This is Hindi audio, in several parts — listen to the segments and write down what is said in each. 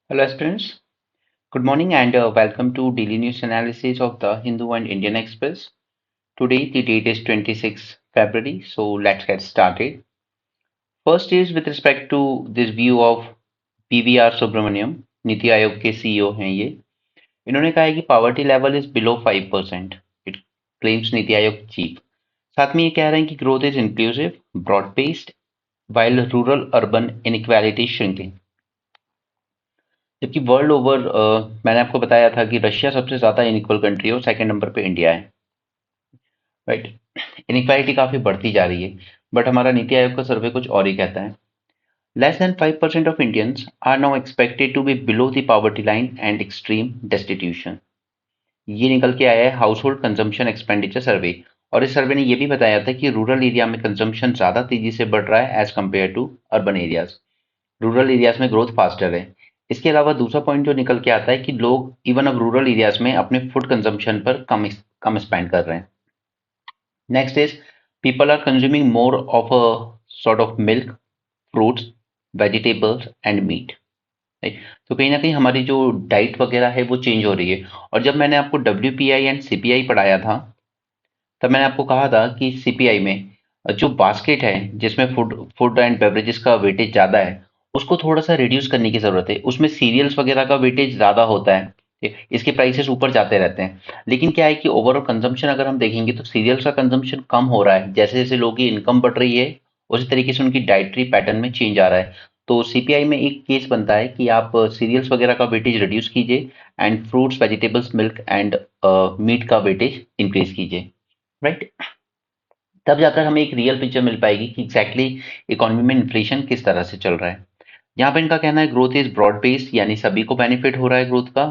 Hello, aspirants. Good morning and welcome to daily news analysis of the Hindu and Indian Express. Today, the date is 26 February, so let's get started. First is with respect to this view of PVR Subramaniam, NITI Aayog के सीईओ हैं ये. इन्होंने कहा है कि poverty level is below 5%. It claims NITI Aayog chief. साथ में ये कह रहे हैं कि growth is inclusive, broad based, while rural urban inequality shrinking. जबकि वर्ल्ड ओवर मैंने आपको बताया था कि रशिया सबसे ज्यादा इनइक्वल कंट्री है और सेकंड नंबर पे इंडिया है. राइट. इनइक्वालिटी काफी बढ़ती जा रही है. बट हमारा नीति आयोग का सर्वे कुछ और ही कहता है. Less than 5% of Indians are now expected to be below the poverty line and extreme destitution. ये निकल के आया है household consumption expenditure survey. और इस सर्वे ने यह भी बताया था कि रूरल एरिया में कंजम्पशन ज्यादा तेजी से बढ़ रहा है as compare to urban areas. Rural areas में ग्रोथ फास्टर है. इसके अलावा दूसरा पॉइंट जो निकल के आता है कि लोग इवन अब रूरल एरियाज में अपने फूड कंजम्पशन पर कम स्पेंड कर रहे हैं. Next is people are consuming more of a sort of milk, fruits, vegetables and meat. तो कहीं ना कहीं हमारी जो डाइट वगैरह है वो चेंज हो रही है. और जब मैंने आपको WPI एंड CPI पढ़ाया था तब मैंने आपको कहा था कि CPI में जो बास्केट है जिसमें फूड फूड एंड बेवरेजेस का वेटेज ज़्यादा है उसको थोड़ा सा रिड्यूस करने की ज़रूरत है. उसमें सीरियल्स वगैरह का वेटेज ज़्यादा होता है. इसके प्राइसेस ऊपर जाते रहते हैं. लेकिन क्या है कि ओवरऑल कंजम्पशन अगर हम देखेंगे तो सीरियल्स का कंजम्पशन कम हो रहा है. जैसे जैसे लोगों की इनकम बढ़ रही है उसी तरीके से उनकी डाइटरी पैटर्न में चेंज आ रहा है. तो CPI में एक केस बनता है कि आप सीरियल्स वगैरह का वेटेज रिड्यूस कीजिए and fruits, vegetables, milk and meat का वेटेज इंक्रीज कीजिए. राइट. तब जाकर हमें एक रियल पिक्चर मिल पाएगी कि एग्जैक्टली इकोनॉमी में इन्फ्लेशन किस तरह से चल रहा है. यहाँ पे इनका कहना है ग्रोथ इज ब्रॉड बेस्ड, यानी सभी को बेनिफिट हो रहा है ग्रोथ का,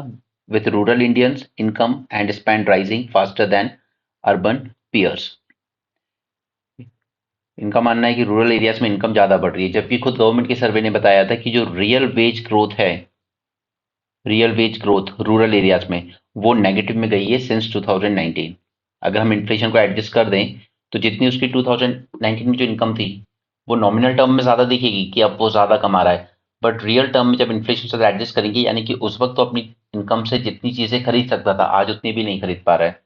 with rural Indians income and spend rising faster than urban peers. इनका मानना है कि रूरल एरियाज में इनकम ज्यादा बढ़ रही है, जबकि खुद गवर्नमेंट के सर्वे ने बताया था कि जो रियल वेज ग्रोथ है, real veg growth rural areas में वो नेगेटिव में गई है सिंस 2019. अगर हम इन्फ्लेशन को एडजस्ट कर दें तो जितनी उसकी 2019 में जो इनकम थी वो नॉमिनल टर्म में ज़्यादा दिखेगी कि अब वो ज़्यादा कमा रहा है. बट रियल टर्म में जब इन्फ्लेशन से एडजस्ट करेंगे यानी कि उस वक्त तो अपनी इनकम से जितनी चीज़ें खरीद सकता था आज उतनी भी नहीं खरीद पा रहा है.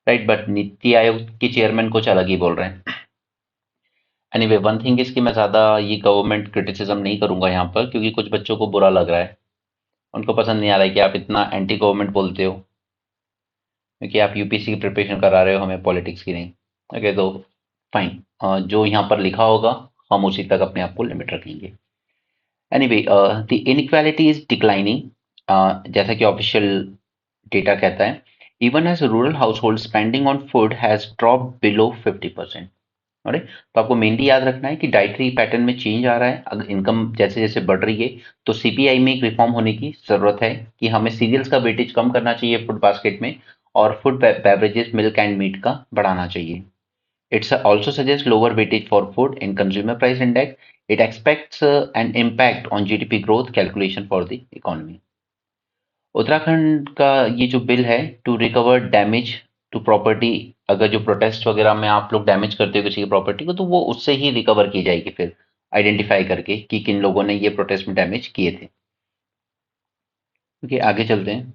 राइट. बट नीति आयोग के चेयरमैन कुछ अलग ही बोल रहे हैं. एनीवे, वन थिंग इज कि मैं ज़्यादा ये गवर्नमेंट क्रिटिसिज्म नहीं करूंगा यहाँ पर, क्योंकि कुछ बच्चों को बुरा लग रहा है. उनको पसंद नहीं आ रहा है कि आप इतना एंटी गवर्नमेंट बोलते हो, क्योंकि आप UPSC की प्रिपरेशन करा रहे हो, हमें पॉलिटिक्स की नहीं. ओके, तो फाइन. जो यहाँ पर लिखा होगा हम उसी तक अपने आप को लिमिट रखेंगे. Anyway, the inequality is declining, जैसा कि ऑफिशियल डेटा कहता है. Even as rural household spending on food has drop below 50%. Right. तो आपको मेनली याद रखना है कि डाइटरी पैटर्न में चेंज आ रहा है. अगर इनकम जैसे जैसे बढ़ रही है तो CPI में एक रिफॉर्म होने की जरूरत है कि हमें सीरियल्स का वेटेज कम करना चाहिए फूड बास्केट में और food beverages, milk and meat का बढ़ाना चाहिए. It also suggests lower weightage for food in consumer price index. It expects an impact on GDP growth calculation for the economy. Uttarakhand का ये जो बिल है to recover damage to property, अगर जो प्रोटेस्ट वगैरह में आप लोग डैमेज करते हो किसी की प्रॉपर्टी को तो वो उससे ही रिकवर की जाएगी, फिर आइडेंटिफाई करके कि किन लोगों ने ये प्रोटेस्ट में डैमेज किए थे. ओके, आगे चलते हैं.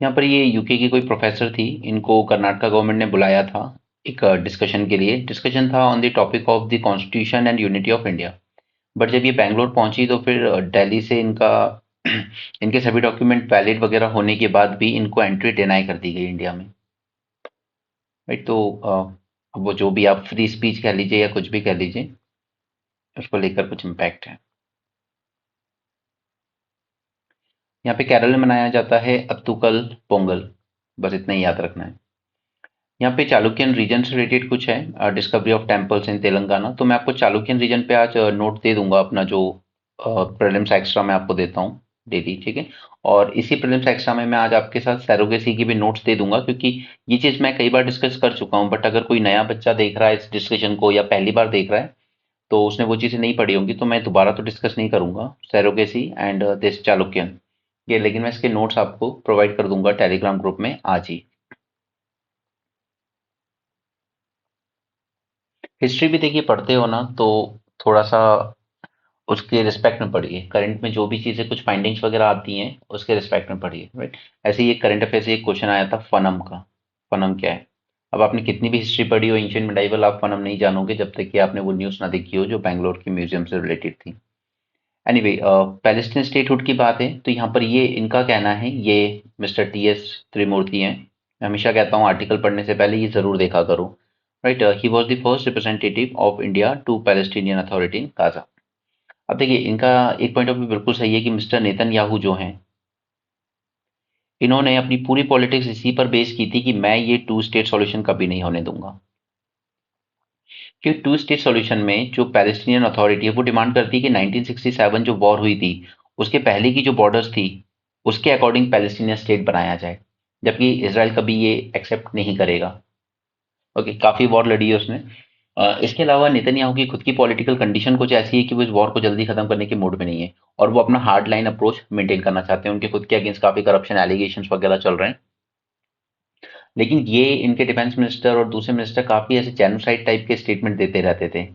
यहाँ पर ये यूके की कोई प्रोफेसर थी, इनको कर्नाटका गवर्नमेंट ने बुलाया था एक डिस्कशन के लिए. डिस्कशन था on the topic of the constitution and unity of India. But जब ये बैंगलोर पहुंची तो फिर दिल्ली से इनका इनके सभी डॉक्यूमेंट वैलिड वगैरह होने के बाद भी इनको एंट्री डिनाई कर दी गई इंडिया में. राइट. तो वो जो भी आप फ्री स्पीच कह लीजिए या कुछ भी कह लीजिए, उसको लेकर कुछ इम्पैक्ट है. यहाँ पे केरल में मनाया जाता है अत्तुकल पोंगल. बस इतना ही याद रखना है. यहाँ पे चालुक्यन रीजन से रिलेटेड कुछ है, discovery of temples in Telangana. तो मैं आपको चालुक्यन रीजन पे आज नोट दे दूंगा, अपना जो प्रीलिम्स एक्स्ट्रा मैं आपको देता हूँ डेली. ठीक है. और इसी प्रीलिम्स एक्स्ट्रा में मैं आज आपके साथ सैरोगेसी की भी नोट्स दे दूंगा, क्योंकि ये चीज़ मैं कई बार डिस्कस कर चुका हूँ. बट अगर कोई नया बच्चा देख रहा है इस डिस्कशन को या पहली बार देख रहा है तो उसने वो चीज़ें नहीं पढ़ी होंगी, तो मैं दोबारा तो डिस्कस नहीं करूंगा सैरोगेसी एंड दिस चालुक्यन ये. लेकिन मैं इसके नोट्स आपको प्रोवाइड कर दूंगा टेलीग्राम ग्रुप में आज ही. हिस्ट्री भी देखिए पढ़ते हो ना तो थोड़ा सा उसके रिस्पेक्ट में पढ़िए। करंट में जो भी चीज़ें कुछ फाइंडिंग्स वगैरह आती हैं उसके रिस्पेक्ट में पढ़िए, राइट। ऐसे ही एक करंट अफेयर से एक क्वेश्चन आया था फनम का। फनम क्या है? अब आपने कितनी भी हिस्ट्री पढ़ी हो एंशिएंट मिडाइवल, आप फनम नहीं जानोगे जब तक कि आपने वो न्यूज़ ना देखी हो जो बैंगलोर के म्यूजियम से रिलेटेड थी। एनीवे, पैलेस्टीन स्टेटहुड की बात है तो यहाँ पर ये इनका कहना है, ये मिस्टर टीएस त्रिमूर्ति हैं। मैं हमेशा कहता हूँ आर्टिकल पढ़ने से पहले ये जरूर देखा करो, right. He was the first representative of India to Palestinian authority in Gaza. अब देखिए इनका एक पॉइंट ऑफ व्यू बिल्कुल सही है कि मिस्टर नेतन्याहू जो हैं, इन्होंने अपनी पूरी पॉलिटिक्स इसी पर बेस की थी कि मैं ये टू स्टेट सॉल्यूशन कभी नहीं होने दूंगा। कि टू स्टेट सॉल्यूशन में जो पैलेस्टीनियन अथॉरिटी है वो डिमांड करती है कि 1967 जो वॉर हुई थी उसके पहले की जो बॉर्डर्स थी उसके अकॉर्डिंग पैलेस्टीनियन स्टेट बनाया जाए, जबकि इसराइल कभी ये एक्सेप्ट नहीं करेगा। ओके, काफी वॉर लड़ी है उसने। इसके अलावा नेतन्याहू की खुद की पॉलिटिकल कंडीशन कुछ ऐसी है कि वो इस वॉर को जल्दी खत्म करने के मूड में नहीं है और वो अपना हार्ड लाइन अप्रोच मेंटेन करना चाहते हैं। उनके खुद के अगेंस्ट काफी करप्शन एलिगेशंस वगैरह चल रहे हैं, लेकिन ये इनके डिफेंस मिनिस्टर और दूसरे मिनिस्टर काफी ऐसे जेनोसाइड टाइप के स्टेटमेंट देते रहते थे।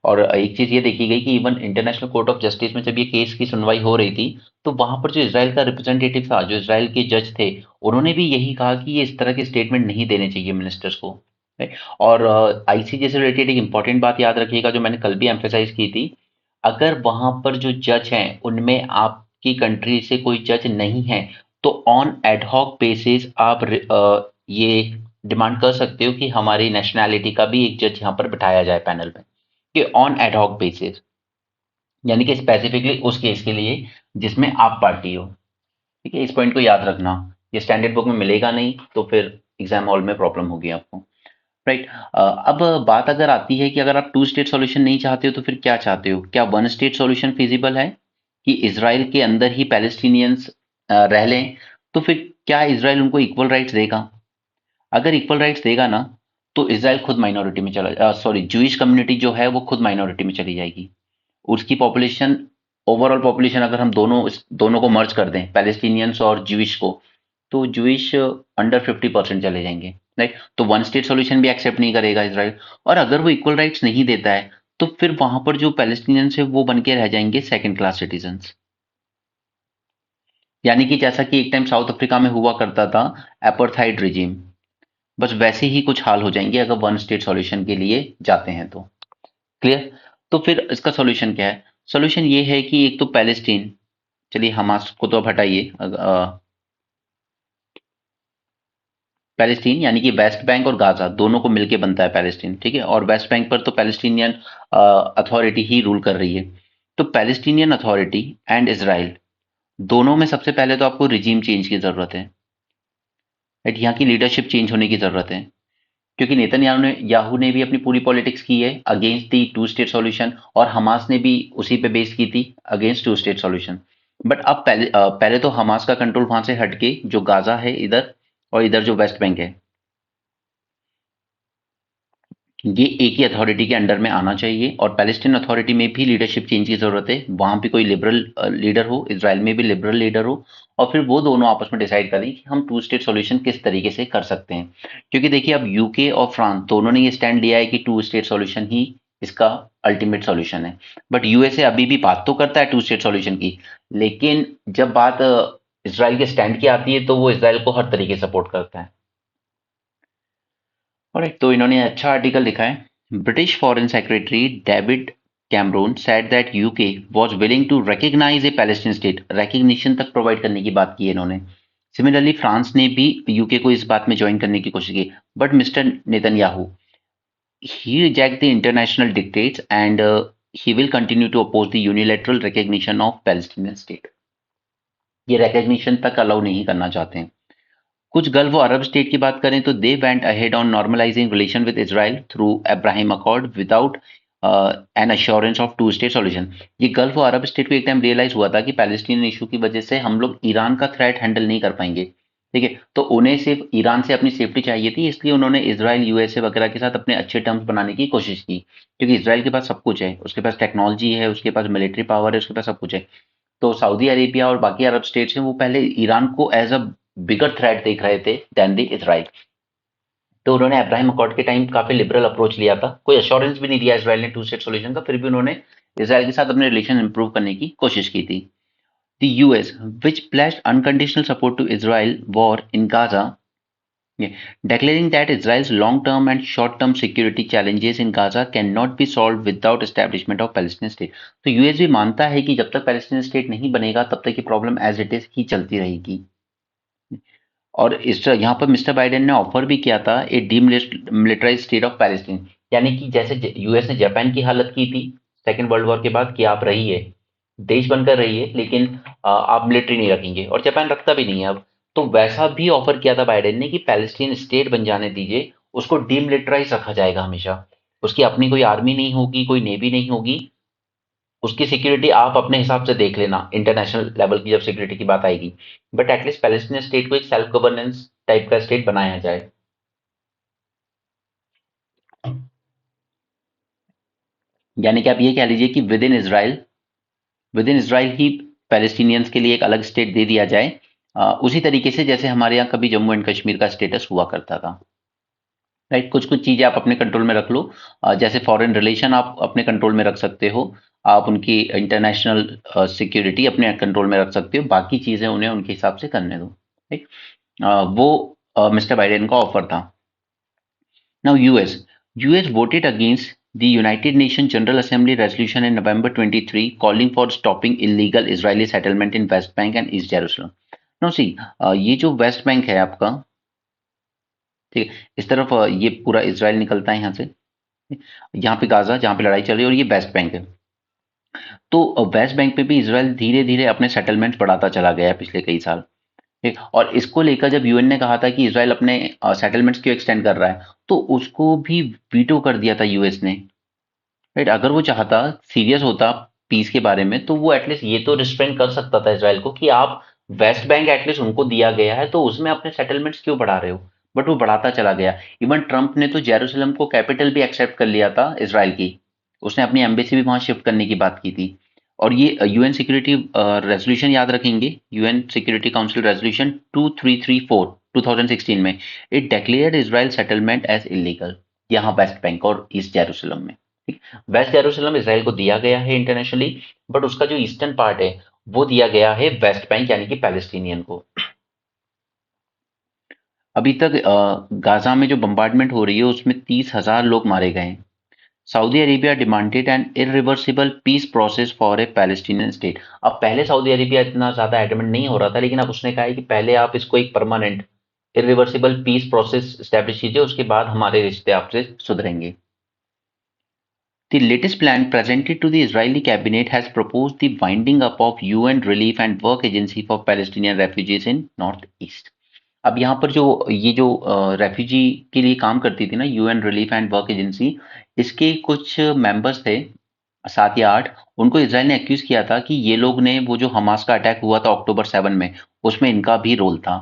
और एक चीज ये देखी गई कि even international court of justice में जब ये केस की सुनवाई हो रही थी तो वहां पर जो इसराइल का रिप्रेजेंटेटिव था, जो इसराइल के जज थे, उन्होंने भी यही कहा कि ये इस तरह के स्टेटमेंट नहीं देने चाहिए मिनिस्टर्स को, right? और आईसीजे से रिलेटेड एक इंपॉर्टेंट बात याद रखिएगा जो मैंने कल भी एम्फेसाइज की थी। अगर वहां पर जो जज हैं उनमें आपकी कंट्री से कोई जज नहीं है तो ऑन एडहॉक बेसिस आप ये डिमांड कर सकते हो कि हमारी नेशनैलिटी का भी एक जज यहाँ पर बिठाया जाए पैनल में, कि ऑन एडहॉक बेसिस, यानी कि स्पेसिफिकली उस केस के लिए जिसमें आप पार्टी हो। ठीक है, इस पॉइंट को याद रखना। ये स्टैंडर्ड बुक में मिलेगा नहीं तो फिर एग्जाम हॉल में प्रॉब्लम होगी आपको, राइट। अब बात अगर आती है कि अगर आप टू स्टेट सॉल्यूशन नहीं चाहते हो तो फिर क्या चाहते हो? क्या वन स्टेट सॉल्यूशन फिजिबल है कि इसराइल के अंदर ही पैलेस्टीनियंस रह लें? तो फिर क्या इसराइल उनको इक्वल राइट्स देगा? अगर इक्वल राइट्स देगा ना तो इसराइल खुद माइनॉरिटी में चला, सॉरी, ज्यूइश कम्युनिटी जो है वो खुद माइनॉरिटी में चली जाएगी। उसकी पॉपुलेशन, ओवरऑल पॉपुलेशन अगर हम दोनों को मर्ज कर दें, पैलेस्टीनियंस और ज्यूइश को, तो ज्यूइश अंडर 50% चले जाएंगे, राइट। तो वन स्टेट सॉल्यूशन भी एक्सेप्ट नहीं करेगा इसराइल। और अगर वो इक्वल राइट्स नहीं देता है तो फिर वहां पर जो पैलेस्टीनियंस है वो बन के रह जाएंगे सेकंड क्लास सिटीजन्स। यानी कि जैसा कि एक टाइम साउथ अफ्रीका में हुआ करता था, एपर्थाइड रिजीम, बस वैसे ही कुछ हाल हो जाएंगे अगर वन स्टेट सॉल्यूशन के लिए जाते हैं तो। क्लियर? तो फिर इसका सॉल्यूशन क्या है? सॉल्यूशन ये है कि एक तो पैलेस्टीन, चलिए हमास को तो अब हटाइए, पैलेस्टीन यानी कि वेस्ट बैंक और गाजा दोनों को मिलके बनता है पैलेस्टीन, ठीक है। और वेस्ट बैंक पर तो पैलेस्टीनियन अथॉरिटी ही रूल कर रही है। तो पैलेस्टीनियन अथॉरिटी एंड इसराइल दोनों में सबसे पहले तो आपको रिजीम चेंज की जरूरत है, राइट। यहाँ की लीडरशिप चेंज होने की जरूरत है, क्योंकि नेतन्याहू ने भी अपनी पूरी पॉलिटिक्स की है against the two state solution, और हमास ने भी उसी पे बेस की थी against two state solution. But अब पहले तो हमास का कंट्रोल वहां से हटके जो गाजा है इधर, और इधर जो वेस्ट बैंक है, ये एक ही अथॉरिटी के अंडर में आना चाहिए। और पैलेस्टीन अथॉरिटी में भी लीडरशिप चेंज की जरूरत है, वहां भी कोई लिबरल लीडर हो, इसराइल में भी लिबरल लीडर हो, और फिर वो दोनों आपस में डिसाइड करें कि हम टू स्टेट सॉल्यूशन किस तरीके से कर सकते हैं। क्योंकि देखिए अब यूके और फ्रांस दोनों ने ये स्टैंड लिया है कि टू स्टेट सॉल्यूशन ही इसका अल्टीमेट सॉल्यूशन है। बट यूएसए अभी भी बात तो करता है टू स्टेट सॉल्यूशन की, लेकिन जब बात इसराइल के स्टैंड की आती है तो वो इसराइल को हर तरीके से सपोर्ट करता है। ऑलराइट, तो इन्होंने अच्छा आर्टिकल लिखा है। British foreign secretary David Cameron said that UK was willing to recognise a Palestine state, recognition तक प्रोवाइड करने की बात की है इन्होंने। सिमिलरली फ्रांस ने भी यूके को इस बात में ज्वाइन करने की कोशिश की, but mister Netanyahu he reject the international dictates and he will continue to oppose the unilateral recognition of Palestinian state. ये रिकॉग्निशन तक अलाउ नहीं करना चाहते हैं। कुछ गल्फ और अरब स्टेट की बात करें तो they went ahead on normalising relation with Israel through Abraham accord without an assurance of two state solution. ये गल्फ और अरब स्टेट को एक टाइम रियलाइज हुआ था कि पैलेस्टीनियन इशू की वजह से हम लोग ईरान का थ्रेट हैंडल नहीं कर पाएंगे, ठीक है। तो उन्हें सिर्फ ईरान से अपनी सेफ्टी चाहिए थी, इसलिए उन्होंने इसराइल यूएसए वगैरह के साथ अपने अच्छे टर्म्स बनाने की कोशिश की, क्योंकि इसराइल के पास सब कुछ है, उसके पास टेक्नोलॉजी है, उसके पास मिलिट्री पावर है, उसके पास सब कुछ है। तो सऊदी अरेबिया और बाकी अरब स्टेट्स हैं वो पहले ईरान को एज अ बिगर थ्रेट देख रहे थे देन द इसराइल। तो उन्होंने अब्राहिम अकॉर्ड के टाइम काफी लिबरल अप्रोच लिया था, कोई अश्योरेंस भी नहीं दिया इसराइल ने टू स्टेट सॉल्यूशन का, फिर भी उन्होंने इसराइल के साथ अपने रिलेशन इंप्रूव करने की कोशिश की थी। The US which pledged unconditional support to Israel war in Gaza, declaring that Israel's long-term and short-term security challenges in Gaza cannot be solved without establishment of Palestinian state। तो यूएस भी मानता है कि जब तक पैलेस्टीनियन स्टेट नहीं बनेगा तब तक ये प्रॉब्लम एज इट इज ही चलती रहेगी। और इस यहाँ पर मिस्टर बाइडेन ने ऑफर भी किया था ए डीमिलिटराइज स्टेट ऑफ पैलेस्टीन, यानी कि जैसे यूएस ने जापान की हालत की थी सेकेंड वर्ल्ड वॉर के बाद कि आप रहिए, देश बनकर रहिए, लेकिन आप मिलिट्री नहीं रखेंगे, और जापान रखता भी नहीं है अब। तो वैसा भी ऑफर किया था बाइडेन ने कि पैलेस्टीन स्टेट बन जाने दीजिए, उसको डीमिलिटराइज रखा जाएगा हमेशा, उसकी अपनी कोई आर्मी नहीं होगी, कोई नेवी नहीं होगी, उसकी सिक्योरिटी आप अपने हिसाब से देख लेना इंटरनेशनल लेवल की जब सिक्योरिटी की बात आएगी, बट एटलीस्ट पैलेस्टीनियन स्टेट को एक सेल्फ गवर्नेंस टाइप का स्टेट बनाया जाए। यानी कि आप ये कह लीजिए कि with in Israel he Palestinians के लिए एक अलग स्टेट दे दिया जाए, उसी तरीके से जैसे हमारे यहाँ कभी जम्मू एंड कश्मीर का स्टेटस हुआ करता था। राइट, कुछ कुछ चीजें आप अपने कंट्रोल में रख लो, जैसे फॉरेन रिलेशन आप अपने कंट्रोल में रख सकते हो, आप उनकी इंटरनेशनल सिक्योरिटी अपने कंट्रोल में रख सकते हो, बाकी चीजें उन्हें उनके हिसाब से करने दो। राइट, वो मिस्टर बाइडेन का ऑफर था। Now US voted against the United Nations General Assembly resolution in November 23 calling for stopping illegal Israeli settlement in West Bank and East Jerusalem. Now see, ये जो वेस्ट बैंक है आपका, ठीक है, इस तरफ ये पूरा इसराइल निकलता है यहाँ से, यहाँ पे गाजा जहाँ पे लड़ाई चल रही है, और ये वेस्ट बैंक है। तो वेस्ट बैंक पे भी इसराइल धीरे धीरे अपने सेटलमेंट बढ़ाता चला गया है पिछले कई साल। ठीक, और इसको लेकर जब यूएन ने कहा था कि इसराइल अपने सेटलमेंट्स क्यों एक्सटेंड कर रहा है, तो उसको भी वीटो कर दिया था यूएस ने। राइट, अगर वो चाहता, सीरियस होता पीस के बारे में, तो वो एटलीस्ट ये तो रिस्ट्रेन कर सकता था इसराइल को कि आप वेस्ट बैंक एटलीस्ट उनको दिया गया है तो उसमें अपने सेटलमेंट्स क्यों बढ़ा रहे हो, बट वो बढ़ाता चला गया। इवन ट्रंप ने तो जेरूसलम को कैपिटल भी एक्सेप्ट कर लिया था इसराइल की, उसने अपनी एम्बेसी भी वहां शिफ्ट करने की बात की थी। और ये यूएन सिक्योरिटी रेजोल्यूशन याद रखेंगे, यूएन सिक्योरिटी काउंसिल रेजोल्यूशन 2334 2016 में, it declared Israel settlement as illegal, यहाँ वेस्ट बैंक और ईस्ट जेरूसलम में। ठीक, वेस्ट जेरूसलम इसराइल को दिया गया है इंटरनेशनली, बट उसका जो ईस्टर्न पार्ट है वो दिया गया है वेस्ट बैंक यानी कि पैलेस्टीनियन को। अभी तक गाजा में जो बम्बार्डमेंट हो रही है उसमें 30,000 लोग मारे गए हैं। Saudi Arabia demanded an irreversible peace process for a Palestinian state. अब पहले सऊदी अरेबिया इतना ज्यादा एडमेंट नहीं हो रहा था, लेकिन अब उसने कहा है कि पहले आप इसको एक permanent irreversible peace process establish कीजिए, उसके बाद हमारे रिश्ते आपसे सुधरेंगे। The latest plan presented to the Israeli cabinet has proposed the winding up of UN Relief and Work Agency for Palestinian refugees in Northeast। अब यहाँ पर जो ये जो रेफ्यूजी के लिए काम करती थी ना UN relief and work agency, इसके कुछ मेंबर्स थे, 7 या 8, उनको इसराइल ने एक्यूज किया था कि ये लोग ने वो जो हमास का अटैक हुआ था अक्टूबर 7 में, उसमें इनका भी रोल था।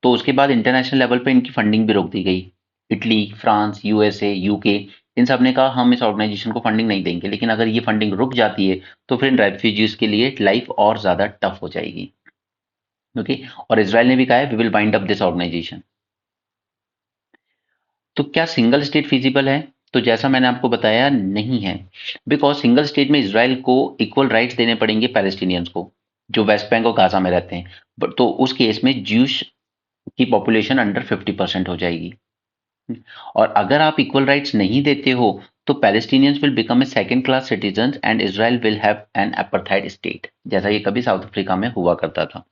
तो उसके बाद इंटरनेशनल लेवल पे इनकी फंडिंग भी रोक दी गई। इटली, फ्रांस, यूएसए, यूके, इन सब ने कहा हम इस ऑर्गेनाइजेशन को फंडिंग नहीं देंगे, लेकिन अगर ये फंडिंग रुक जाती है तो फिर इन रेफ्यूजीज के लिए लाइफ और ज्यादा टफ हो जाएगी। ओके, और इसराइल ने भी कहा है we will wind up this organisation. तो क्या सिंगल स्टेट फिजिबल है? तो जैसा मैंने आपको बताया, नहीं है, बिकॉज सिंगल स्टेट में इसराइल को इक्वल राइट्स देने पड़ेंगे पैलेस्टीनियंस को जो वेस्ट बैंक और गाजा में रहते हैं, बट तो उस केस में ज्यूश की पॉपुलेशन अंडर 50% हो जाएगी। और अगर आप इक्वल राइट्स नहीं देते हो तो Palestinians will become a second class citizen and Israel will have an apartheid state, जैसा ये कभी साउथ अफ्रीका में हुआ करता था।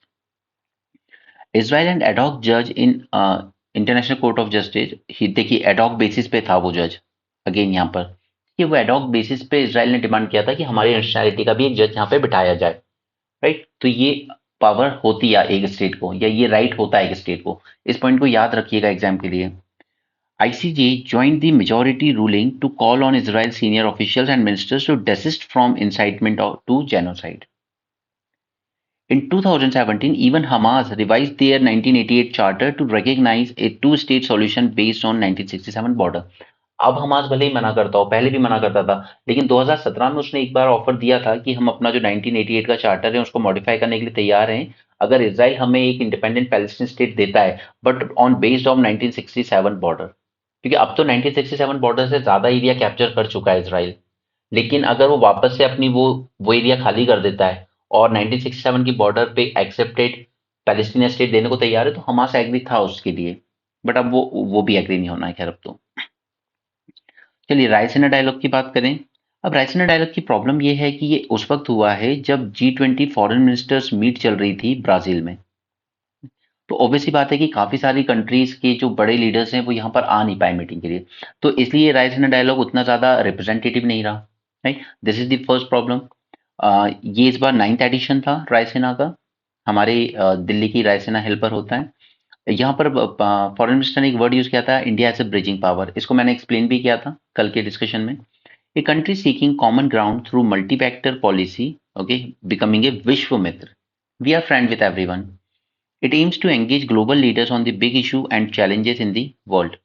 इसराइल एंड एडॉक जज in international court of justice, देखिए एडॉक बेसिस पे था वो जज, अगेन यहाँ पर कि वो एडॉक बेसिस पे इसराइल ने डिमांड किया था कि हमारी नेशनैलिटी का भी एक जज यहाँ पे बिठाया जाए। राइट, तो ये पावर होती है एक स्टेट को, या ये राइट होता है एक स्टेट को, इस पॉइंट को याद रखिएगा एग्जाम के लिए। ICJ joined the majority ruling to call on Israel senior officials and ministers to desist from incitement to genocide. In 2017, even Hamas revised their 1988 charter to recognize a two-state solution based on 1967 border. अब हमास भले ही मना करता हो, पहले भी मना करता था, लेकिन 2017 में उसने एक बार ऑफर दिया था कि हम अपना जो 1988 का चार्टर है उसको मॉडिफाई करने के लिए तैयार हैं अगर इसराइल हमें एक इंडिपेंडेंट पैलेस्टीन स्टेट देता है, but on based on 1967 border, क्योंकि अब तो 1967 बॉर्डर से ज्यादा एरिया कैप्चर कर चुका है इसराइल। लेकिन अगर वो वापस से अपनी वो एरिया खाली कर देता है और 1967 की बॉर्डर पे एक्सेप्टेड पैलेस्टीनियन स्टेट देने को तैयार है, तो हमास एग्री था उसके लिए, बट अब वो भी एग्री नहीं होना है। खैर अब तो चलिए रायसीना डायलॉग की बात करें। अब रायसीना डायलॉग की प्रॉब्लम ये है कि ये उस वक्त हुआ है जब G20 फॉरेन मिनिस्टर्स मीट चल रही थी ब्राजील में। तो ऑब्वियसली बात है कि काफी सारी कंट्रीज के जो बड़े लीडर्स हैं वो यहाँ पर आ नहीं पाए मीटिंग के लिए, तो इसलिए रायसीना डायलॉग उतना ज्यादा रिप्रेजेंटेटिव नहीं रहा। Right, this is the first problem. ये इस बार 9th एडिशन था रायसीना का। हमारे दिल्ली की रायसीना हिल पर होता है। यहाँ पर फॉरेन मिनिस्टर ने एक वर्ड यूज किया था, India as a bridging power. इसको मैंने एक्सप्लेन भी किया था कल के डिस्कशन में। A country seeking common ground through multi factor policy, okay, becoming a vishwa mitra. We are friend with everyone. It aims to engage global leaders on the big issue and challenges in the world.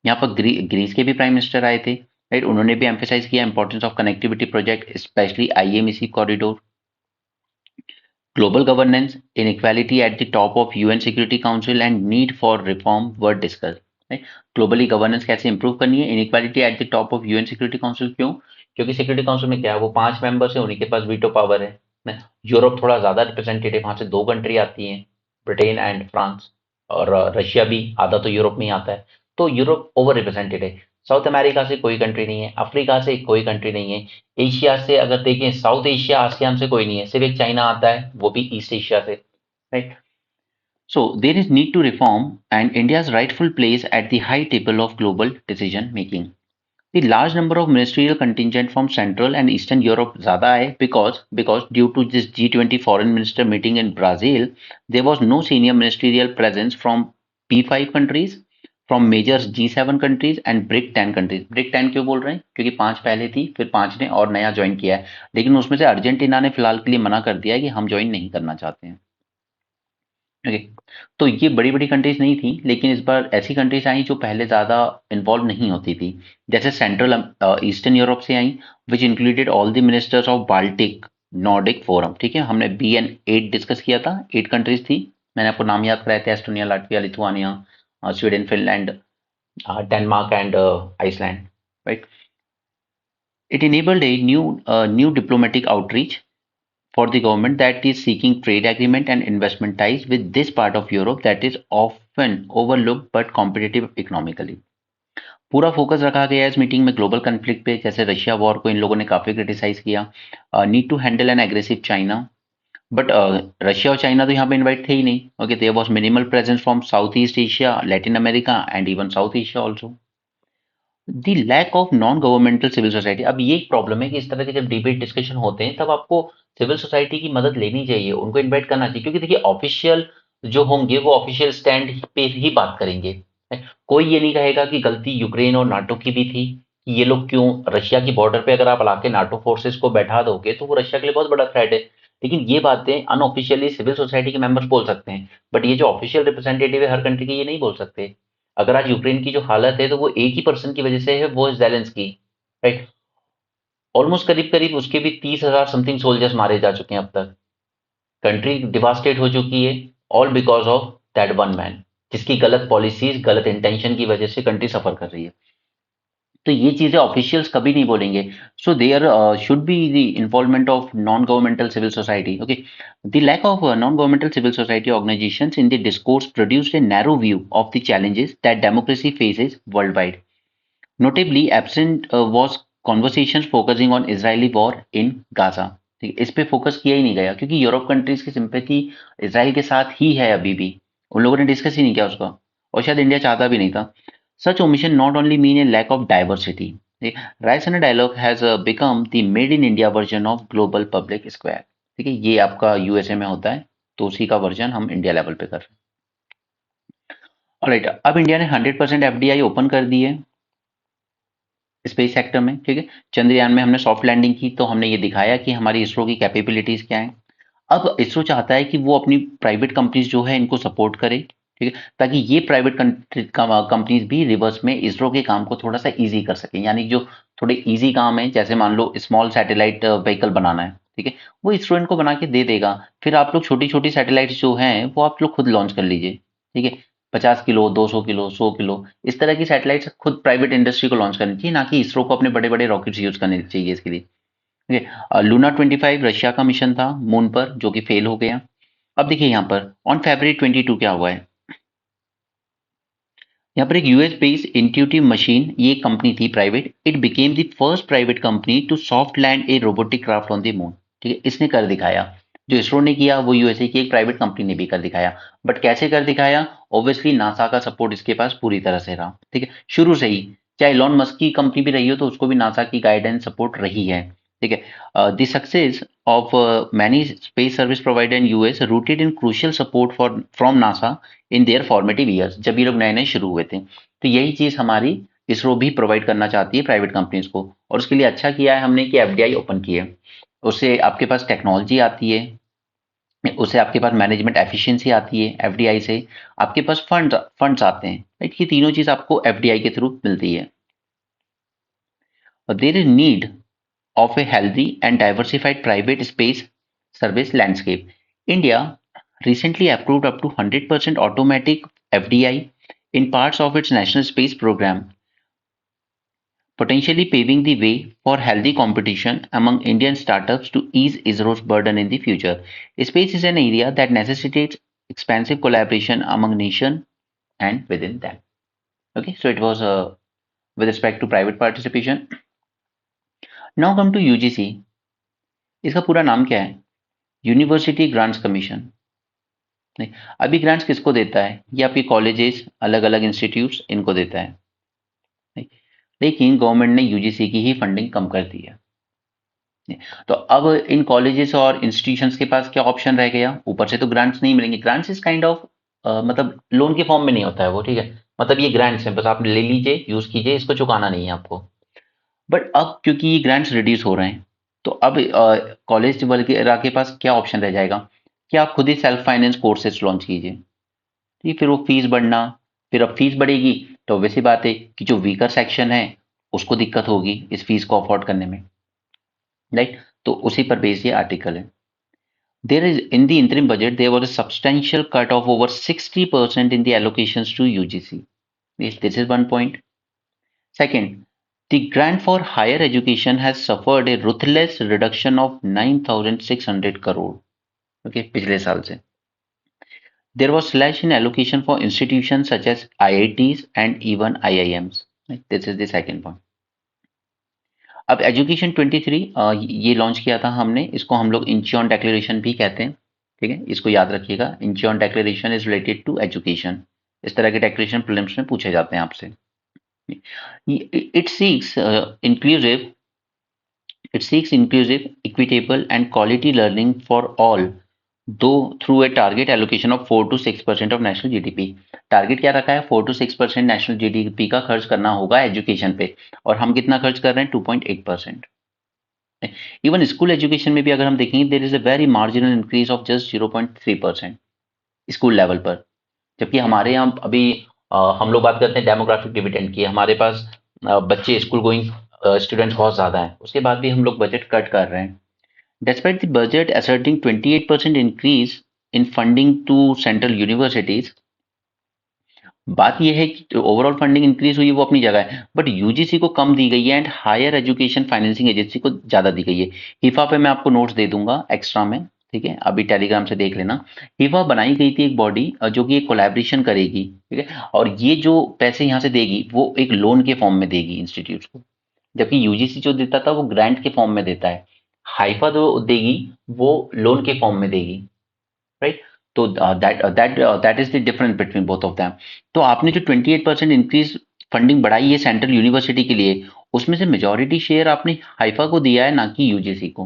यहाँ पर ग्रीस के भी प्राइम मिनिस्टर आए थे। राइट, उन्होंने भी एम्फेसाइज किया importance of connectivity project, specially IMEC corridor. Global governance, inequality at the top of UN security council and need for reform were discuss. Globally governance कैसे इंप्रूव करनी है, inequality at the top of UN security council. क्यों? क्योंकि सिक्योरिटी काउंसिल में क्या है, वो 5 मेंबर्स हैं, उन्हीं के पास वीटो पावर है। यूरोप थोड़ा ज्यादा रिप्रेजेंटेटिव, वहां से 2 कंट्री आती हैं, ब्रिटेन एंड फ्रांस, और रशिया भी आधा तो यूरोप में ही आता है। तो यूरोप ओवर रिप्रेजेंटेड है। साउथ अमेरिका से कोई कंट्री नहीं है, अफ्रीका से कोई कंट्री नहीं है, एशिया से अगर देखें, साउथ एशिया आसियान से कोई नहीं है, सिर्फ एक चाइना आता है, वो भी ईस्ट एशिया से। Right, so there is need to reform and India's rightful place at the high table of global decision making. The large number of ministerial contingent from Central and Eastern Europe ज़्यादा है because due to this G20 foreign minister meeting in Brazil, there was no senior ministerial presence from P5 countries, from major G7 countries and BRIC 10 countries. BRIC 10 क्यों बोल रहे हैं? क्योंकि 5 पहले थी, फिर 5 ने और नया ज्वाइन किया है, लेकिन उसमें से अर्जेंटीना ने फिलहाल के लिए मना कर दिया है कि हम ज्वाइन नहीं करना चाहते हैं। ओके, तो ये बड़ी-बड़ी कंट्रीज़ नहीं थी, लेकिन इस बार ऐसी कंट्रीज़ आई जो पहले ज़्यादा इन्वॉल्व नहीं होती थी। जैसे सेंट्रल ईस्टर्न यूरोप से आई, which included all the ministers of Baltic Nordic forum. ठीक है, हमने BN8 डिस्कस किया था, 8 कंट्रीज़ थी। मैंने आपको नाम याद कराए थे, Estonia, Latvia, Lithuania, Sweden, Finland, Denmark and Iceland. Right, it enabled a new diplomatic outreach for the government that is seeking trade agreement and investment ties with this part of Europe that is often overlooked but competitive economically. पूरा फोकस रखा गया है इस मीटिंग में ग्लोबल कन्फ्लिक्ट पे, जैसे रशिया वॉर को इन लोगों ने काफी क्रिटिसाइज किया। Need to handle an aggressive China, but Russia और चाइना तो यहाँ पे इन्वाइट थे ही नहीं। Okay, there was minimal presence from South East Asia, Latin America and even South Asia also. The lack of non governmental civil society. अब ये एक प्रॉब्लम है कि इस तरह के जब डिबेट डिस्कशन होते हैं तब आपको सिविल सोसाइटी की मदद लेनी चाहिए, उनको इनवाइट करना चाहिए, क्योंकि देखिए ऑफिशियल जो होंगे वो ऑफिशियल स्टैंड पे ही बात करेंगे। कोई ये नहीं कहेगा कि गलती यूक्रेन और नाटो की भी थी, कि ये लोग क्यों रशिया की बॉर्डर पे अगर आप लाके नाटो फोर्सेस को बैठा दोगे तो वो रशिया के लिए बहुत बड़ा थ्रेट है। लेकिन ये बातें अनऑफिशियली सिविल सोसाइटी के मेंबर्स बोल सकते हैं, बट ये जो ऑफिशियल रिप्रेजेंटेटिव है हर कंट्री के, ये नहीं बोल सकते। अगर आज यूक्रेन की जो हालत है तो वो एक ही पर्सन की वजह से है, वो ज़ेलेंस्की। राइट, ऑलमोस्ट करीब करीब उसके भी 30,000 समथिंग सोल्जर्स मारे जा चुके हैं अब तक। कंट्री डिवास्टेट हो चुकी है, all because of that one man, जिसकी गलत पॉलिसीज गलत इंटेंशन की वजह से कंट्री सफर कर रही है। तो ये चीजें ऑफिशियल्स कभी नहीं बोलेंगे। So there should be the involvement of non governmental civil society. Okay, the lack of non governmental civil society organisations in the discourse produced a narrow view of the challenges that democracy faces worldwide. Notably absent was conversations focusing on Israeli war in Gaza. ठीक है, इस पे फोकस किया ही नहीं गया क्योंकि यूरोप कंट्रीज की सिंपैथी इसराइल के साथ ही है अभी भी। उन लोगों ने डिस्कस ही नहीं किया उसका, और शायद इंडिया चाहता भी नहीं था। Such omission not only mean a lack of diversity. Raisina dialogue has become the made in India version of global public square. ठीक है, ये आपका यूएसए में होता है, तो उसी का वर्जन हम इंडिया लेवल पे कर रहे हैं। ऑलराइट, अब इंडिया ने 100% एफडीआई ओपन कर दी है स्पेस सेक्टर में। ठीक है, चंद्रयान में हमने सॉफ्ट लैंडिंग की, तो हमने ये दिखाया कि हमारी इसरो की कैपेबिलिटीज क्या है। अब इसरो चाहता है कि वो अपनी प्राइवेट कंपनीज जो है इनको सपोर्ट करे, ठीक है, ताकि ये प्राइवेट कंपनीज भी रिवर्स में इसरो के काम को थोड़ा सा इजी कर सकें। यानी जो थोड़े इजी काम है, जैसे मान लो स्मॉल सैटेलाइट व्हीकल बनाना है, ठीक है, वो इसरो इनको बना के दे देगा। फिर आप लोग छोटी छोटी सैटेलाइट्स जो हैं वो आप लोग खुद लॉन्च कर लीजिए। ठीक है, 50 किलो, 200 किलो, 100 किलो, इस तरह की सैटेलाइट्स खुद प्राइवेट इंडस्ट्री को लॉन्च करनी चाहिए, ना कि इसरो को अपने बड़े बड़े रॉकेट्स यूज करने चाहिए इसके लिए। लूना 25 रशिया का मिशन था मून पर, जो कि फेल हो गया। अब देखिए यहाँ पर ऑन February 22 क्या हुआ है। यहाँ पर एक यूएस बेस्ड इंट्यूटिव मशीन, ये एक कंपनी थी private, it became the first private company to soft land a robotic craft on the moon. ठीक है, इसने कर दिखाया। जो इसरो ने किया वो यूएसए की एक प्राइवेट कंपनी ने भी कर दिखाया। बट कैसे कर दिखाया? ऑब्वियसली नासा का सपोर्ट इसके पास पूरी तरह से रहा। ठीक है, शुरू से ही, चाहे इलॉन मस्क की कंपनी भी रही हो तो उसको भी नासा की गाइडेंस सपोर्ट रही है। ठीक है, the success of many space service provider in US rooted in crucial support for from NASA in their formative years। जब ये लोग नए नए शुरू हुए थे, तो यही चीज हमारी इसरो भी प्रोवाइड करना चाहती है प्राइवेट कंपनीज को। और उसके लिए अच्छा किया है हमने कि एफडीआई ओपन की है। उससे आपके पास टेक्नोलॉजी आती है, उससे आपके पास मैनेजमेंट एफिशिएंसी आती है, एफडीआई से आपके पास फंड्स आते हैं। राइट, ये तीनों चीज आपको एफडीआई के थ्रू मिलती है। There is need of a healthy and diversified private space service landscape. India recently approved up to 100% automatic FDI in parts of its national space program, potentially paving the way for healthy competition among Indian startups to ease ISRO's burden in the future. Space is an area that necessitates expansive collaboration among nations and within them. Okay, so it was with respect to private participation. Now come to UGC. इसका पूरा नाम क्या है? University grants commission. नहीं, अभी ग्रांट्स किसको देता है? ये आपके कॉलेजेस, अलग अलग इंस्टीट्यूट्स, इनको देता है। नहीं, लेकिन गवर्नमेंट ने यूजीसी की ही फंडिंग कम कर दी है। नहीं, तो अब इन कॉलेजेस और इंस्टीट्यूशंस के पास क्या ऑप्शन रह गया? ऊपर से तो ग्रांट्स नहीं मिलेंगे। ग्रांट्स इज काइंड ऑफ मतलब लोन के फॉर्म में नहीं होता है वो। ठीक है, मतलब ये ग्रांट्स हैं, बस आप ले लीजिए, यूज कीजिए, इसको चुकाना नहीं है आपको। बट अब क्योंकि ये ग्रांट्स रिड्यूस हो रहे हैं, तो अब कॉलेज वगैरह के पास क्या ऑप्शन रह जाएगा कि आप खुद ही सेल्फ फाइनेंस कोर्सेज लॉन्च कीजिए। ठीक, फिर वो फीस बढ़ना, फिर अब फीस बढ़ेगी तो वैसी बात है कि जो वीकर सेक्शन है उसको दिक्कत होगी इस फीस को अफोर्ड करने में। राइट, तो उसी पर बेस्ड ये आर्टिकल है। There is in the interim budget there was a substantial cut of over 60% in the allocations to UGC. This is one point. Second, the grant for higher education has suffered a ruthless reduction of 9,600 crore, okay, पिछले साल से। There was slash in allocation for institutions such as IITs and even IIMs. Right? This is the second point. अब एजुकेशन 23 ये लॉन्च किया था हमने, इसको हम लोग इंचियन डेक्लेरेशन भी कहते हैं। ठीक है, इसको याद रखिएगा, Incheon declaration is related to education. इस तरह के डेक्लेरेशन प्रीलिम्स में पूछे जाते हैं आपसे। It seeks inclusive It seeks inclusive, equitable, and quality learning for all, though through a target allocation of 4 to 6% of national GDP। Target क्या रखा है? 4 to 6% नेशनल जीडीपी का खर्च करना होगा एजुकेशन पे, और हम कितना खर्च कर रहे हैं? 2.8%। इवन स्कूल एजुकेशन में भी अगर हम देखेंगे, there is a very marginal increase of just 0.3% school level पर। जबकि हमारे यहाँ अभी हम लोग बात करते हैं डेमोग्राफिक डिविडेंड की, हमारे पास बच्चे स्कूल गोइंग स्टूडेंट्स बहुत ज़्यादा हैं, उसके बाद भी हम लोग बजट कट कर रहे हैं। Despite the budget asserting 28% increase in funding to central universities, बात यह है कि ओवरऑल फंडिंग इंक्रीज हुई वो अपनी जगह है, बट यूजीसी को कम दी गई है and higher education financing agency को ज्यादा दी गई है। हिफा पे मैं आपको नोट्स दे दूंगा एक्स्ट्रा में। ठीक है, अभी टेलीग्राम से देख लेना। हिफा बनाई गई थी एक बॉडी जो कि एक कोलैबोरेशन करेगी। ठीक है, और ये जो पैसे यहाँ से देगी वो एक लोन के फॉर्म में देगी इंस्टीट्यूट को, जबकि यूजीसी जो देता था वो ग्रांट के फॉर्म में देता है। हाइफा जो देगी वो लोन के फॉर्म में देगी। राइट, तो that is the difference between both of them. तो आपने जो 28% इंक्रीज फंडिंग बढ़ाई है सेंट्रल यूनिवर्सिटी के लिए, उसमें से मेजोरिटी शेयर आपने हाइफा को दिया है, ना कि यूजीसी को।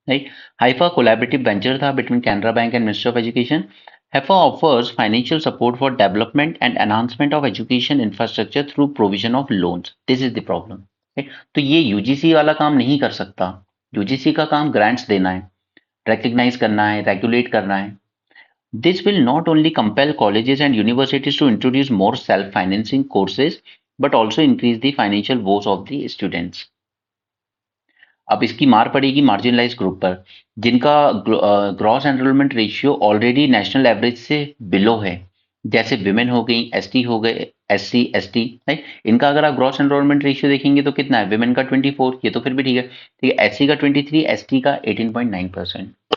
राइट, हाइफा कोलैबोरेटिव वेंचर था between Canara bank and ministry of education. HEFA offers financial support for development and enhancement of education infrastructure through provision of loans. This is the problem. Right? तो ये यूजीसी वाला काम नहीं कर सकता। यूजीसी का काम ग्रांट्स देना है, recognize करना है, रेगुलेट करना है। This will not only compel colleges and universities to introduce more self-financing courses, but also increase the financial woes of the students. अब इसकी मार पड़ेगी मार्जिनलाइज ग्रुप पर, जिनका gross enrolment ratio already national average से बिलो है। जैसे विमेन हो गई, एसटी हो गए, एससी, एसटी, राइट, इनका अगर आप ग्रॉस एनरोलमेंट रेशियो देखेंगे तो कितना है, विमेन का 24, ये तो फिर भी ठीक है, ठीक है, एससी का 23, एसटी का 18.9%।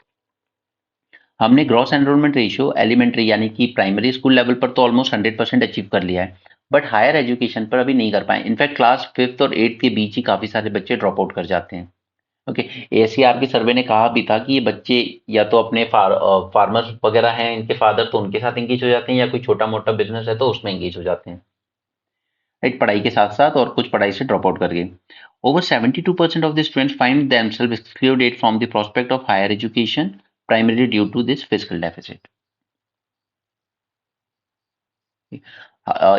हमने ग्रॉस एनरोलमेंट रेशियो एलिमेंट्री यानी कि प्राइमरी स्कूल लेवल पर तो ऑलमोस्ट 100% अचीव कर लिया है, बट हायर एजुकेशन पर अभी नहीं कर पाए। इनफैक्ट क्लास 5th और 8th के बीच ही काफी सारे बच्चे ड्रॉप आउट कर जाते हैं। ओके, एएससीआर के सर्वे ने कहा भी था कि ये बच्चे या तो अपने फार्मर्स वगैरह हैं इनके फादर, तो उनके साथ एंगेज हो जाते हैं, या कोई छोटा मोटा बिजनेस है तो उसमें एंगेज हो जाते हैं, राइट, पढ़ाई के साथ साथ, और कुछ पढ़ाई से ड्रॉप आउट करके। Over 72% of the students find themselves excluded from the prospect of higher education primary due to this physical deficit.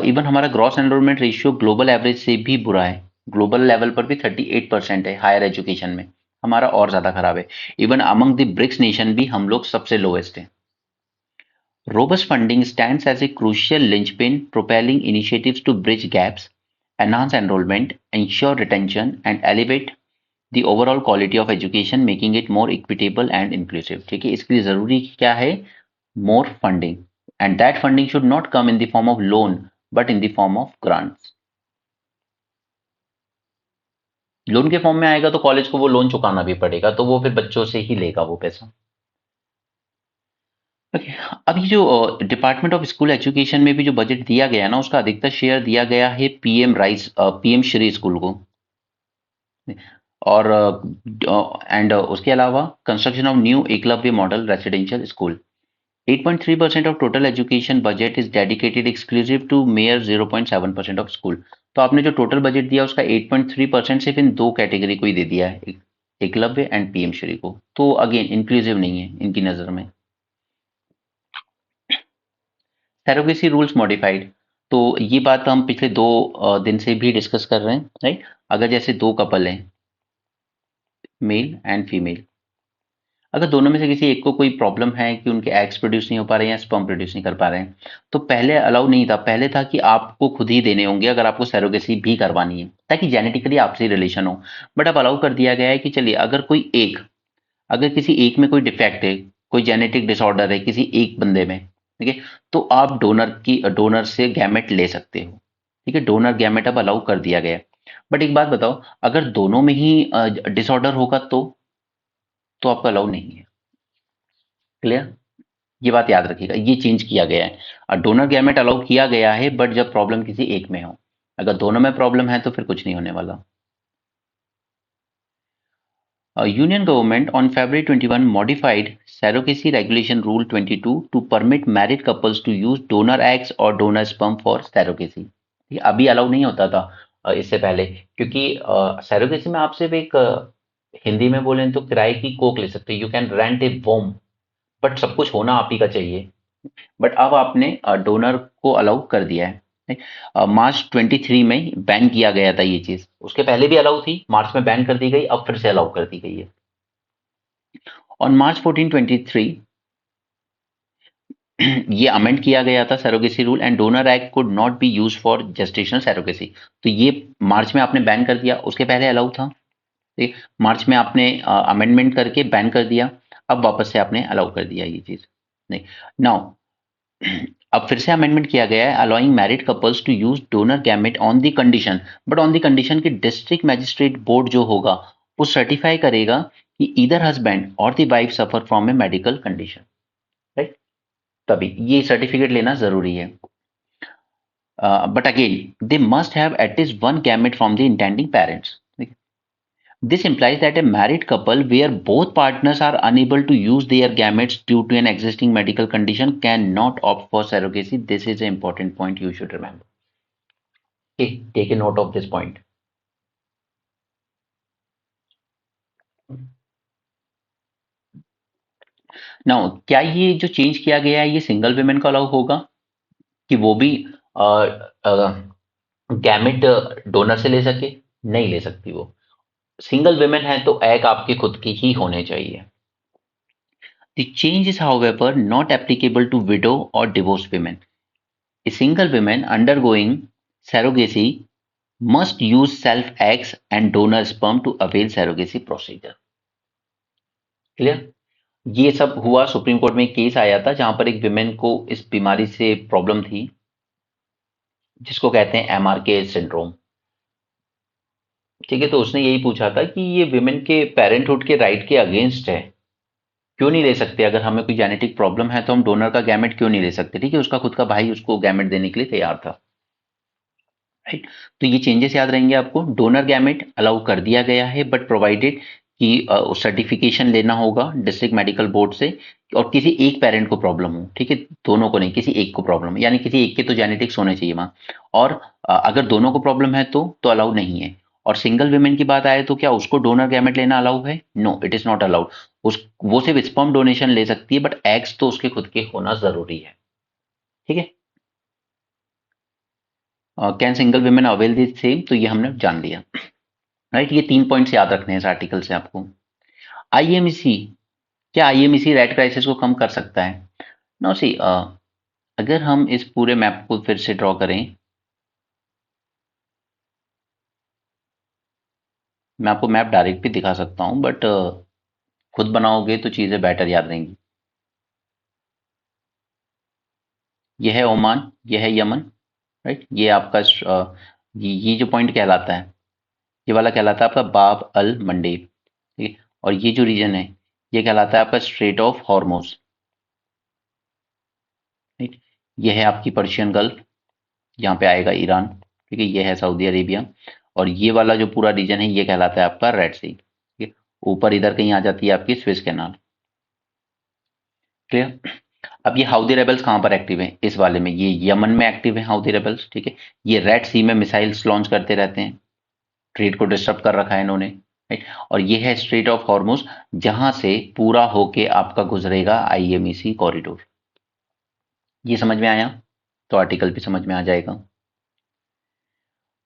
Even हमारा gross enrolment ratio global average से भी बुरा है, ग्लोबल लेवल पर भी 38% है हायर एजुकेशन में, हमारा और ज्यादा खराब है। Even among the BRICS nation भी हम लोग सबसे लोएस्ट है। Robust funding stands as a crucial linchpin propelling initiatives to bridge gaps, enhance enrollment, ensure retention, and elevate the overall quality of education, making it more equitable and inclusive। ठीक है, इसके लिए जरूरी क्या है, more funding, and that funding should not come in the form of loan but in the form of grants। Loan के फॉर्म में आएगा तो कॉलेज को वो लोन चुकाना भी पड़ेगा, तो वो फिर बच्चों से ही लेगा वो पैसा। ओके, अब ये जो डिपार्टमेंट ऑफ स्कूल एजुकेशन में भी जो बजट दिया गया है ना, उसका अधिकतर शेयर दिया गया है PM rice, PM Shri school को, और उसके अलावा construction of new Eklavya model residential school. 8.3% of total education budget is dedicated exclusive to mere 0.7% of school. तो आपने जो टोटल बजट दिया उसका 8.3% सिर्फ इन दो कैटेगरी को ही दे दिया है, एकलव्य एंड पीएम श्री को, तो अगेन इंक्लूसिव नहीं है इनकी नजर में। सैरोगेसी रूल्स मॉडिफाइड, तो ये बात हम पिछले 2 दिन से भी डिस्कस कर रहे हैं, राइट। अगर जैसे दो कपल हैं, मेल एंड फीमेल, अगर दोनों में से किसी एक को कोई प्रॉब्लम है कि उनके एग्स प्रोड्यूस नहीं हो पा रहे हैं या स्पर्म प्रोड्यूस नहीं कर पा रहे हैं, तो पहले अलाउ नहीं था, पहले था कि आपको खुद ही देने होंगे अगर आपको सैरोगेसी भी करवानी है, ताकि जेनेटिकली आपसे रिलेशन हो। बट अब अलाउ कर दिया गया है कि चलिए अगर किसी एक में कोई डिफेक्ट है, कोई जेनेटिक डिसऑर्डर है किसी एक बंदे में, ठीक है, तो आप डोनर से गैमेट ले सकते हो, ठीक है, डोनर गैमेट अब अलाउ कर दिया गया है। बट एक बात बताओ, अगर दोनों में ही डिसऑर्डर होगा तो आपका अलाउ नहीं है। क्लियर, ये बात याद रखिएगा, ये चेंज किया गया है। डोनर गैमेट अलाउ किया गया है बट जब प्रॉब्लम किसी एक में हो, अगर दोनों में प्रॉब्लम है तो फिर कुछ नहीं होने वाला। Union government on February 21 modified surrogacy regulation rule 22 to permit married couples to use donor eggs or donor sperm for surrogacy। ये अभी अलाउ नहीं होता था इससे पहले, क्योंकि सैरोगेसी में आप सिर्फ एक हिंदी में बोलें तो किराए की कोख ले सकते, you can rent a womb, but सब कुछ होना आप ही का चाहिए। बट अब आपने डोनर को अलाउ कर दिया है। मार्च 23 में बैन किया गया था ये चीज, उसके पहले भी अलाउ थी, मार्च में बैन कर दी गई, अब फिर से अलाउ कर दी गई है। ऑन मार्च 14, 23 ये अमेंड किया गया था surrogacy rule, and donor act could not be use for gestational surrogacy. तो ये मार्च में आपने बैन कर दिया, उसके पहले अलाउ था, ठीक, मार्च में आपने अमेंडमेंट करके बैन कर दिया, अब वापस से आपने अलाउ कर दिया ये चीज। नहीं, नाउ अब फिर से अमेंडमेंट किया गया है, allowing married couples to use donor gamete on the condition, but on the condition कि डिस्ट्रिक्ट मैजिस्ट्रेट बोर्ड जो होगा वो सर्टिफाई करेगा कि ईदर हस्बैंड और the wife suffer from a medical condition, right, तभी ये सर्टिफिकेट लेना जरूरी है। But again they must have at least one gamete from the intending parents. This implies that a married couple where both partners are unable to use their gametes due to an existing medical condition cannot opt for surrogacy। This is an important point you should remember। Okay, take a note of this point। Now, क्या ये जो चेंज किया गया है ये सिंगल विमेन को अलाउ होगा कि वो भी गैमेट डोनर से ले सके? नहीं ले सकती वो। सिंगल विमेन है तो एग आपके खुद के ही होने चाहिए। The change is, however, not applicable to widow or divorced women। A single woman undergoing surrogacy must use self eggs and donor sperm to avail surrogacy procedure। Clear? ये सब हुआ, सुप्रीम कोर्ट में एक केस आया था जहां पर एक विमेन को इस बीमारी से प्रॉब्लम थी, जिसको कहते हैं एमआरके सिंड्रोम। ठीक है, तो उसने यही पूछा था कि ये विमेन के पेरेंटहुड के राइट के अगेंस्ट है, क्यों नहीं ले सकते? अगर हमें कोई जेनेटिक प्रॉब्लम है तो हम डोनर का गैमेट क्यों नहीं ले सकते? ठीक है, उसका खुद का भाई उसको गैमेट देने के लिए तैयार था। राइट, तो ये चेंजेस याद रहेंगे आपको। डोनर गैमेट अलाउ कर दिया गया है, बट प्रोवाइडेड कि सर्टिफिकेशन लेना होगा डिस्ट्रिक्ट मेडिकल बोर्ड से, और किसी एक पेरेंट को प्रॉब्लम हो। ठीक है, दोनों को नहीं, किसी एक को प्रॉब्लम, यानी किसी एक के तो जेनेटिक्स होने चाहिए वहां। और अगर दोनों को प्रॉब्लम है तो अलाउ नहीं है। और सिंगल विमेन की बात आए तो क्या उसको डोनर गैमेट लेना अलाउ है? No, it is not allowed. उस वो सिर्फ स्पर्म डोनेशन ले सकती है, बट एग्स तो उसके खुद के होना जरूरी है। ठीक है, can single women avail this same, तो ये हमने जान लिया। राइट, ये 3 पॉइंट्स याद रखने हैं इस आर्टिकल से आपको। आईएमसी, क्या आईएमसी रेट क्राइसिस को कम कर सकता है? नो सी, अगर हम इस पूरे मैप को फिर से ड्रॉ करें, मैं आपको मैप डायरेक्ट भी दिखा सकता हूं, बट खुद बनाओगे तो चीजें बेटर याद रहेंगी। ये है ओमान, ये है यमन। राइट, ये आपका ये जो पॉइंट कहलाता है, ये वाला कहलाता है आपका बाब अल मंडेब। ठीक है, और ये जो रीजन है ये कहलाता है आपका स्ट्रेट ऑफ हॉर्मोज। ठीक, ये है आपकी पर्शियन गल्फ, यहाँ पे आएगा ईरान। ठीक है, ये है सऊदी अरेबिया। और ये वाला जो पूरा रीजन है ये कहलाता है आपका रेड सी। ठीक है, ऊपर इधर कहीं आ जाती है आपकी स्विस कैनाल। क्लियर? अब ये हाउदी रेबल्स कहाँ पर एक्टिव है? इस वाले में, ये यमन में एक्टिव है हाउदी रेबल्स। ठीक है, ये रेड सी में मिसाइल्स लॉन्च करते रहते हैं, ट्रेड को डिस्टर्ब कर रखा है इन्होंने। राइट, और ये है स्ट्रेट ऑफ हॉर्मुज, जहां से पूरा होके आपका गुजरेगा आईएमईसी कॉरिडोर। ये समझ में आया? तो आर्टिकल भी समझ में आ जाएगा।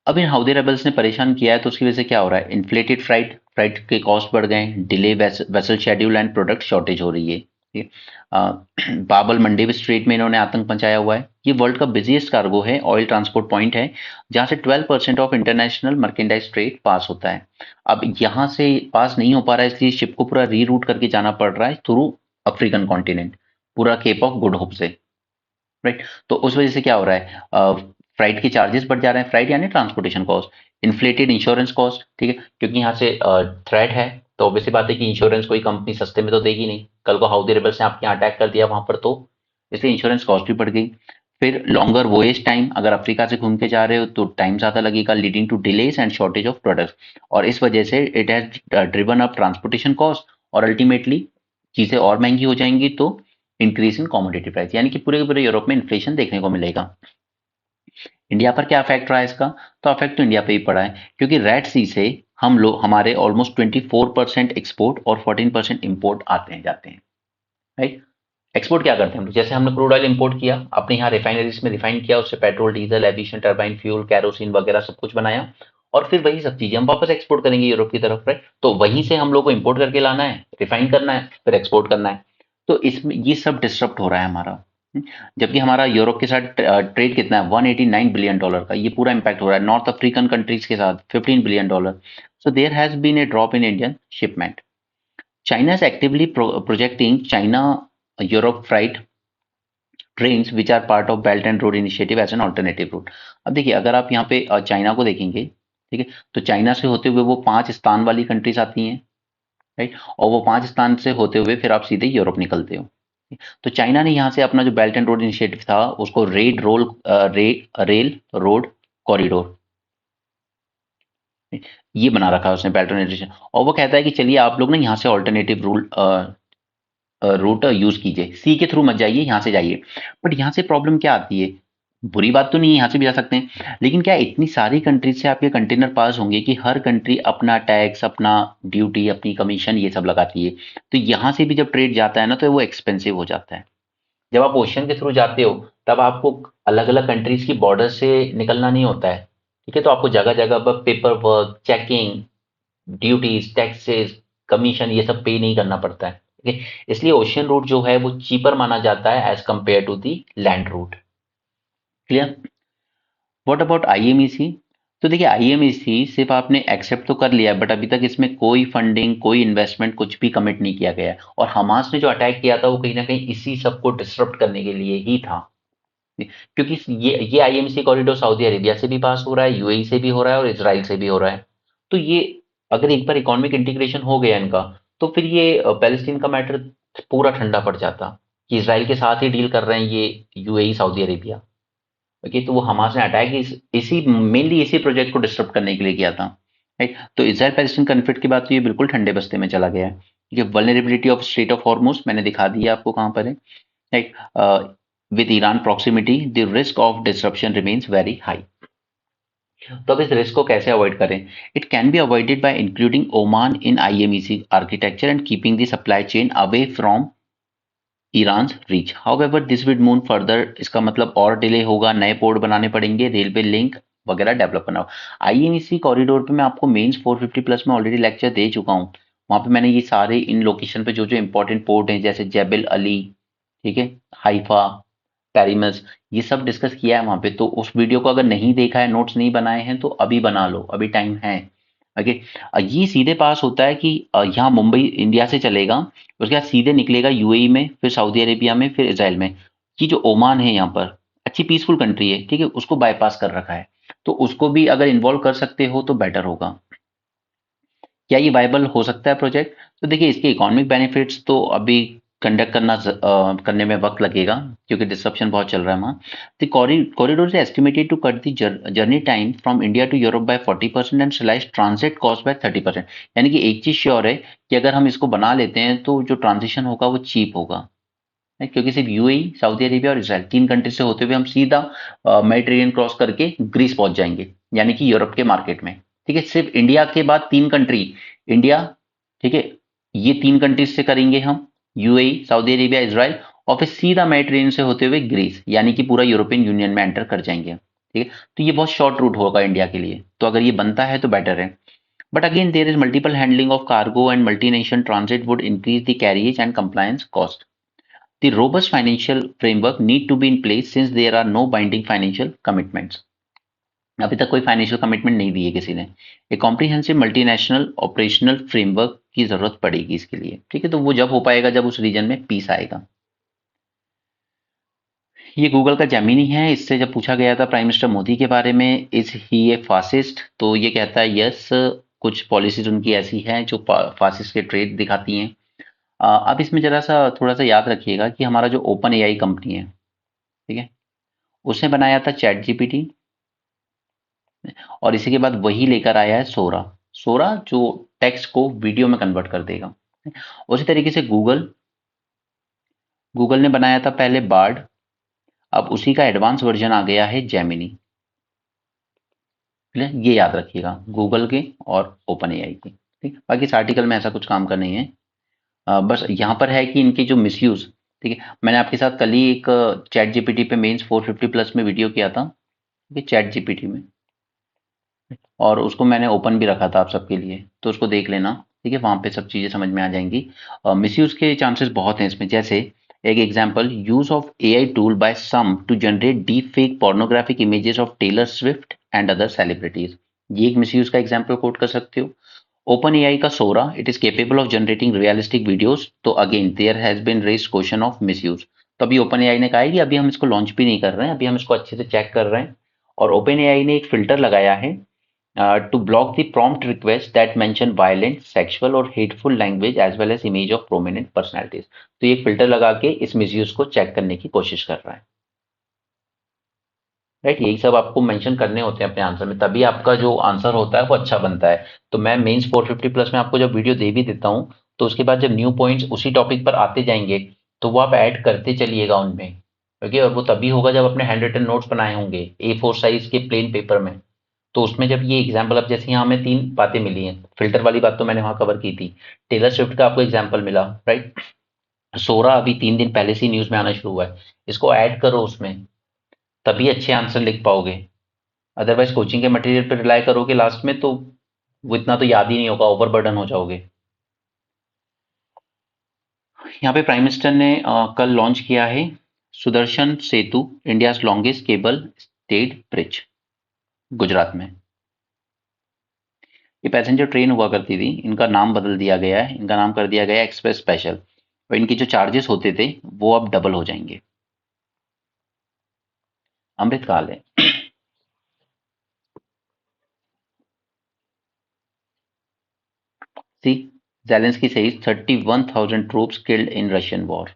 अब इन हाउदी रेबल्स ने परेशान किया है, तो उसकी वजह से क्या हो रहा है? इन्फ्लेटेड फ्राइट फ्राइट के कॉस्ट बढ़ गए, delay vessel schedule and product shortage हो रही है। ठीक है, बाबल मंडेब स्ट्रेट में इन्होंने आतंक मचाया हुआ है। ये वर्ल्ड का बिजिएस्ट कार्गो है, ऑयल ट्रांसपोर्ट पॉइंट है, जहां से 12% ऑफ इंटरनेशनल मर्केंडाइज ट्रेड पास होता है। अब यहाँ से पास नहीं हो पा रहा है, इसलिए शिप को पूरा रीरूट करके जाना पड़ रहा है थ्रू अफ्रीकन कॉन्टिनेंट, पूरा केप ऑफ गुड होप से। राइट, तो उस वजह से क्या हो रहा है? फ्राइट के चार्जेस बढ़ जा रहे हैं, फ्राइट यानी transportation cost, inflated insurance cost. ठीक है, क्योंकि यहाँ से थ्रेट है, तो ऑब्वियसली बात है कि इंश्योरेंस कोई कंपनी सस्ते में तो देगी नहीं, कल को हाउदी रेबल्स ने आपके यहाँ अटैक कर दिया वहां पर तो, इसलिए इंश्योरेंस कॉस्ट भी बढ़ गई। फिर लॉन्गर वोएज टाइम, अगर अफ्रीका से घूम के जा रहे हो तो टाइम ज्यादा लगेगा, leading to delays and shortage of products. और इस वजह से it has driven up transportation cost, और अल्टीमेटली चीजें और महंगी हो जाएंगी, तो इंक्रीज इन कमोडिटी प्राइस, यानी कि पूरे के पूरे यूरोप में इन्फ्लेशन देखने को मिलेगा। इंडिया पर क्या इफेक्ट रहा है इसका? तो इफेक्ट तो इंडिया पे ही पड़ा है, क्योंकि रेड सी से हम लोग, हमारे ऑलमोस्ट 24% एक्सपोर्ट और 14% इंपोर्ट आते हैं जाते हैं। राइट, एक्सपोर्ट क्या करते हैं हम लोग? जैसे हमने क्रूड ऑयल इंपोर्ट किया, अपने यहाँ रिफाइनरीज में रिफाइन किया, उससे petrol, diesel, aviation turbine fuel, kerosene वगैरह सब कुछ बनाया, और फिर वही सब चीजें हम वापस एक्सपोर्ट करेंगे यूरोप की तरफ। राइट, तो वहीं से हम लोग को इंपोर्ट करके लाना है, रिफाइन करना है, फिर एक्सपोर्ट करना है। तो इसमें ये सब डिस्टर्ब हो रहा है हमारा। जबकि हमारा यूरोप के साथ ट्रेड कितना है? 189 बिलियन डॉलर का, ये पूरा इंपैक्ट हो रहा है। नॉर्थ अफ्रीकन कंट्रीज के साथ 15 billion dollar. So there has been a drop in Indian shipment. China is actively projecting China Europe freight trains which are part of belt and road initiative as an alternative route. अब देखिए, अगर आप यहाँ पे चाइना को देखेंगे, ठीक है, तो चाइना से होते हुए वो 5 स्थान वाली कंट्रीज आती हैं। राइट, और वो 5 स्थान से होते हुए फिर आप सीधे यूरोप निकलते हो। तो चाइना ने यहाँ से अपना जो बेल्ट एंड रोड इनिशिएटिव था उसको रेल रोड कॉरिडोर, ये बना रखा है उसने, बेल्ट एंड रोड। और वो कहता है कि चलिए आप लोग ना यहाँ से ऑल्टरनेटिव रूट यूज कीजिए, सी के थ्रू मत जाइए, यहाँ से जाइए। बट यहाँ से प्रॉब्लम क्या आती है? बुरी बात तो नहीं है, यहाँ से भी जा सकते हैं, लेकिन क्या इतनी सारी कंट्रीज से आपके कंटेनर पास होंगे कि हर कंट्री अपना टैक्स, अपना ड्यूटी, अपनी कमीशन ये सब लगाती है? तो यहाँ से भी जब ट्रेड जाता है ना, तो वो एक्सपेंसिव हो जाता है। जब आप ओशन के थ्रू जाते हो, तब आपको अलग अलग कंट्रीज की बॉर्डर से निकलना नहीं होता है। ठीक है, तो आपको जगह जगह पर paper work, checking, duties, taxes, commission ये सब पे नहीं करना पड़ता है। ठीक है, इसलिए ओशियन रूट जो है वो चीपर माना जाता है as compare to the land route. Clear? What about IMEC? तो देखिए आईएमईसी सिर्फ आपने एक्सेप्ट तो कर लिया बट अभी तक इसमें कोई फंडिंग कोई इन्वेस्टमेंट कुछ भी कमिट नहीं किया गया है। और हमास ने जो अटैक किया था वो कहीं ना कहीं इसी सब को डिसरप्ट करने के लिए ही था। क्योंकि ये आईएमसी कॉरिडोर सऊदी अरेबिया से भी पास हो रहा है, यूएई से भी हो रहा है और इसराइल से भी हो रहा है। तो ये अगर एक बार इकोनॉमिक इंटीग्रेशन हो गया इनका, तो फिर ये पैलेस्टीन का मैटर पूरा ठंडा पड़ जाता कि इसराइल के साथ ही डील कर रहे हैं ये यूएई सऊदी अरेबिया। ओके, तो वो हमास ने अटैक इसी मेनली इसी प्रोजेक्ट को डिस्टर्ब करने के लिए किया था। राइट, तो इसराइल पैलेस्टीन कन्फ्लिक्ट की बात तो ये बिल्कुल ठंडे बस्ते में चला गया है। ये vulnerability of straight of Hormuz मैंने दिखा दिया आपको कहाँ पर है। Right, with Iran proximity, the risk of disruption remains very high. तो अब इस रिस्क को कैसे अवॉइड करें? It can be avoided by including Oman in IMEC architecture and keeping the supply chain away from Iran reach. However this would move further, इसका मतलब और डिले होगा, नए पोर्ट बनाने पड़ेंगे, रेलवे लिंक वगैरह डेवलप करना होगा। आईएमईसी कॉरिडोर पे मैं आपको मेंस 450 प्लस में ऑलरेडी लेक्चर दे चुका हूँ। वहां पे मैंने ये सारे इन लोकेशन पे जो जो इंपॉर्टेंट पोर्ट हैं जैसे जेबल अली, ठीक है, हाइफा, पैरिमस, ये सब डिस्कस किया है वहां पे। तो उस वीडियो को अगर नहीं देखा है, नोट्स नहीं बनाए हैं तो अभी बना लो, अभी टाइम है। ओके, ये सीधे पास होता है कि यहाँ मुंबई इंडिया से चलेगा, उसके बाद सीधे निकलेगा यूएई में, फिर सऊदी अरेबिया में, फिर इसराइल में। कि जो ओमान है यहाँ पर अच्छी पीसफुल कंट्री है, ठीक है, उसको बाईपास कर रखा है। तो उसको भी अगर इन्वॉल्व कर सकते हो तो बेटर होगा। क्या ये वायबल हो सकता है प्रोजेक्ट? तो देखिए इसके इकोनॉमिक बेनिफिट्स तो अभी कंडक्ट करने में वक्त लगेगा क्योंकि डिस्रप्शन बहुत चल रहा है वहाँ। The corridor is estimated to cut the journey time from India to Europe by 40% and slice transit cost by 30%। यानी कि एक चीज श्योर है कि अगर हम इसको बना लेते हैं तो जो ट्रांजिशन होगा वो चीप होगा। है, क्योंकि सिर्फ यूएई, सऊदी अरेबिया और इसराइल तीन कंट्री से होते हुए हम सीधा मेडिटेरियन क्रॉस करके ग्रीस पहुंच जाएंगे, यानी कि यूरोप के मार्केट में। ठीक है, सिर्फ इंडिया के बाद तीन कंट्री, इंडिया, ठीक है, ये तीन कंट्रीज से करेंगे हम, यूएई, सऊदी अरेबिया, इसराइल, और फिर सीधा मेडिटेरियन से होते हुए ग्रीस, यानी कि पूरा यूरोपियन यूनियन में एंटर कर जाएंगे। ठीक है, तो ये बहुत शॉर्ट रूट होगा इंडिया के लिए, तो अगर ये बनता है तो बेटर है। But again there is multiple handling of cargo and multination transit would increase the carriage and compliance cost. The robust financial framework need to be in place since there are no binding financial commitments. अभी तक कोई फाइनेंशियल कमिटमेंट नहीं दी है किसी ने। एक कॉम्प्रिहेंसिव मल्टीनेशनल ऑपरेशनल फ्रेमवर्क की जरूरत पड़ेगी इसके लिए। ठीक है, तो वो जब हो पाएगा जब उस रीजन में पीस आएगा। ये गूगल का जेमिनी है। इससे जब पूछा गया था प्राइम मिनिस्टर मोदी के बारे में इज ही ए फासिस्ट, तो ये कहता है यस, कुछ पॉलिसीज उनकी ऐसी हैं जो फासिस्ट के ट्रेड दिखाती हैं। अब इसमें जरा सा थोड़ा सा याद रखिएगा कि हमारा जो ओपन एआई कंपनी है, ठीक है, उसने बनाया था चैट जीपीटी, और इसी के बाद वही लेकर आया है सोरा। सोरा जो टेक्स्ट को वीडियो में कन्वर्ट कर देगा। उसी तरीके से गूगल गूगल ने बनाया था पहले बार्ड, अब उसी का एडवांस वर्जन आ गया है जेमिनी। ये याद रखिएगा गूगल के और ओपन एआई के। ठीक, बाकी इस आर्टिकल में ऐसा कुछ काम का नहीं है। बस यहाँ पर है कि इनके जो मिसयूज, ठीक है, मैंने आपके साथ कल ही एक चैट जीपीटी पे मेंस 450 प्लस में वीडियो किया था, ठीक है, चैट जीपीटी में, और उसको मैंने ओपन भी रखा था आप सबके लिए, तो उसको देख लेना। ठीक है, वहां पे सब चीजें समझ में आ जाएंगी। मिसयूज के चांसेस बहुत हैं इसमें। जैसे एक example, use of AI tool by some to generate deep fake pornographic images of Taylor Swift and other celebrities. ये एक मिसयूज का एग्जांपल कोट कर सकते हो। ओपन एआई का Sora, it is capable of generating realistic videos, तो again there has been raised question of misuse. तो अभी ओपन एआई ने कहा है कि अभी हम इसको लॉन्च भी नहीं कर रहे हैं, अभी हम इसको अच्छे से चेक कर रहे हैं। और ओपन एआई ने एक फिल्टर लगाया है to block the prompt requests that mention violent, sexual और hateful language as well as image of prominent personalities। तो ये फिल्टर लगा के इस मिसयूज को चेक करने की कोशिश कर रहा है। राइट, यही सब आपको मेंशन करने होते हैं अपने आंसर में, तभी आपका जो आंसर होता है वो अच्छा बनता है। तो मैं मेंस 450 प्लस में आपको जब वीडियो दे भी देता हूँ, तो उसके बाद जब न्यू पॉइंट्स उसी टॉपिक पर आते जाएंगे तो वो आप ऐड करते चलिएगा उनमें। ओके, और वो तभी होगा जब अपने हैंड रिटन नोट्स बनाए होंगे A4 साइज के प्लेन पेपर में। तो उसमें जब ये एग्जाम्पल, अब जैसे यहाँ हमें तीन बातें मिली हैं, फिल्टर वाली बात तो मैंने वहां कवर की थी, टेलर स्विफ्ट का आपको एग्जाम्पल मिला, राइट, सोरा अभी 3 दिन पहले से न्यूज में आना शुरू हुआ है, इसको ऐड करो उसमें, तभी अच्छे आंसर लिख पाओगे। अदरवाइज कोचिंग के मटेरियल पर रिलाई करोगे लास्ट में तो वो इतना तो याद ही नहीं होगा, ओवरबर्डन हो जाओगे। यहाँ पे प्राइम मिनिस्टर ने कल लॉन्च किया है Sudarshan Setu, India longest cable stayed bridge, Gujarat में। ये पैसेंजर ट्रेन हुआ करती थी, इनका नाम बदल दिया गया है, इनका नाम कर दिया गया है एक्सप्रेस स्पेशल, और इनके जो चार्जेस होते थे वो अब डबल हो जाएंगे। अमृतकाल है। See, Zelensky says 31,000 troops killed in Russian war.